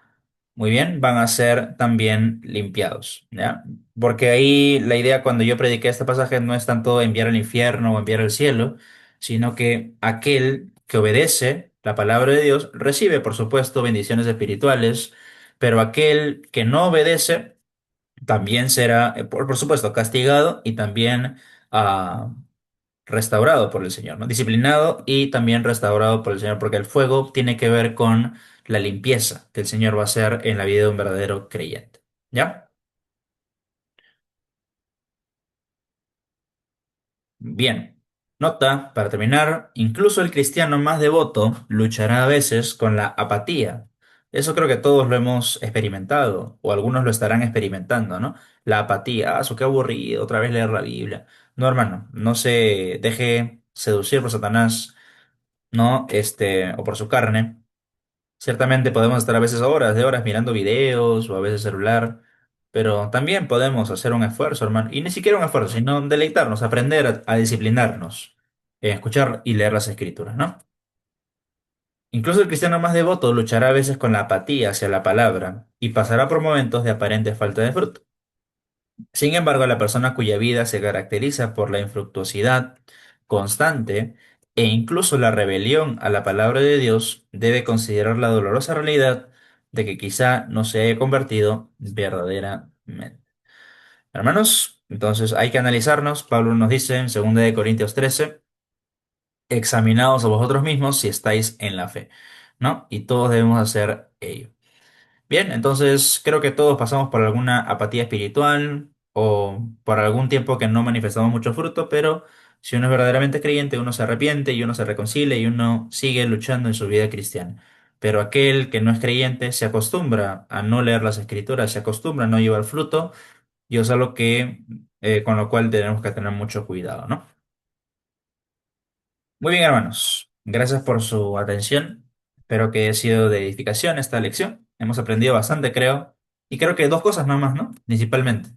muy bien, van a ser también limpiados, ¿ya? Porque ahí la idea cuando yo prediqué este pasaje no es tanto enviar al infierno o enviar al cielo, sino que aquel que obedece la palabra de Dios recibe, por supuesto, bendiciones espirituales, pero aquel que no obedece también será, por supuesto, castigado y también restaurado por el Señor, ¿no? Disciplinado y también restaurado por el Señor, porque el fuego tiene que ver con la limpieza que el Señor va a hacer en la vida de un verdadero creyente. ¿Ya? Bien. Nota, para terminar, incluso el cristiano más devoto luchará a veces con la apatía. Eso creo que todos lo hemos experimentado, o algunos lo estarán experimentando, ¿no? La apatía, eso qué aburrido, otra vez leer la Biblia. No, hermano, no se deje seducir por Satanás, ¿no? O por su carne. Ciertamente podemos estar a veces horas de horas mirando videos o a veces celular, pero también podemos hacer un esfuerzo, hermano, y ni siquiera un esfuerzo, sino deleitarnos, aprender a disciplinarnos, escuchar y leer las escrituras, ¿no? Incluso el cristiano más devoto luchará a veces con la apatía hacia la palabra y pasará por momentos de aparente falta de fruto. Sin embargo, la persona cuya vida se caracteriza por la infructuosidad constante e incluso la rebelión a la palabra de Dios debe considerar la dolorosa realidad de que quizá no se haya convertido verdaderamente. Hermanos, entonces hay que analizarnos. Pablo nos dice en 2 de Corintios 13, examinaos a vosotros mismos si estáis en la fe, ¿no? Y todos debemos hacer ello. Bien, entonces creo que todos pasamos por alguna apatía espiritual o por algún tiempo que no manifestamos mucho fruto, pero si uno es verdaderamente creyente, uno se arrepiente y uno se reconcilia y uno sigue luchando en su vida cristiana. Pero aquel que no es creyente se acostumbra a no leer las escrituras, se acostumbra a no llevar fruto y es algo que con lo cual tenemos que tener mucho cuidado, ¿no? Muy bien, hermanos. Gracias por su atención. Espero que haya sido de edificación esta lección. Hemos aprendido bastante, creo. Y creo que dos cosas nada más, ¿no? Principalmente.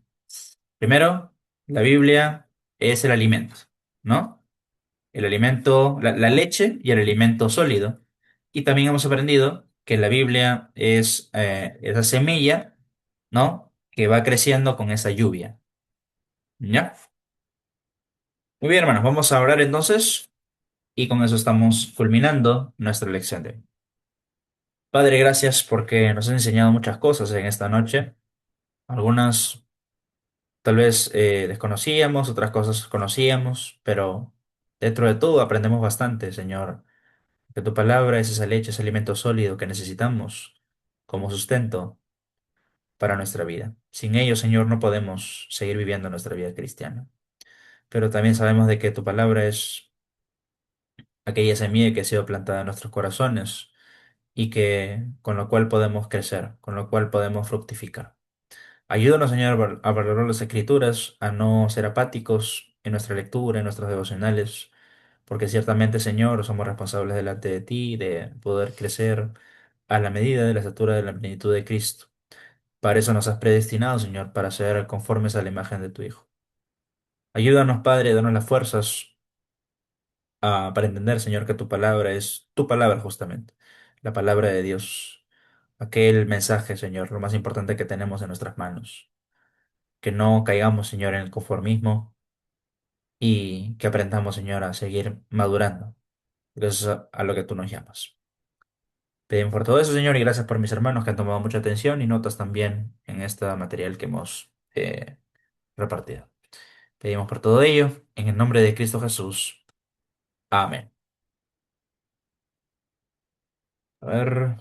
Primero, la Biblia es el alimento, ¿no? El alimento, la leche y el alimento sólido. Y también hemos aprendido que la Biblia es esa semilla, ¿no? Que va creciendo con esa lluvia. ¿Ya? Muy bien, hermanos. Vamos a orar entonces. Y con eso estamos culminando nuestra lección de hoy. Padre, gracias porque nos has enseñado muchas cosas en esta noche. Algunas tal vez desconocíamos, otras cosas conocíamos, pero dentro de todo aprendemos bastante, Señor. Que tu palabra es esa leche, ese alimento sólido que necesitamos como sustento para nuestra vida. Sin ello, Señor, no podemos seguir viviendo nuestra vida cristiana. Pero también sabemos de que tu palabra es aquella semilla que ha sido plantada en nuestros corazones y que con lo cual podemos crecer, con lo cual podemos fructificar. Ayúdanos, Señor, a valorar las escrituras, a no ser apáticos en nuestra lectura, en nuestros devocionales, porque ciertamente, Señor, somos responsables delante de ti de poder crecer a la medida de la estatura de la plenitud de Cristo. Para eso nos has predestinado, Señor, para ser conformes a la imagen de tu Hijo. Ayúdanos, Padre, danos las fuerzas para entender, Señor, que tu palabra es tu palabra justamente, la palabra de Dios, aquel mensaje, Señor, lo más importante que tenemos en nuestras manos. Que no caigamos, Señor, en el conformismo y que aprendamos, Señor, a seguir madurando, gracias a lo que tú nos llamas. Pedimos por todo eso, Señor, y gracias por mis hermanos que han tomado mucha atención y notas también en este material que hemos repartido. Pedimos por todo ello, en el nombre de Cristo Jesús. Amén. A ver.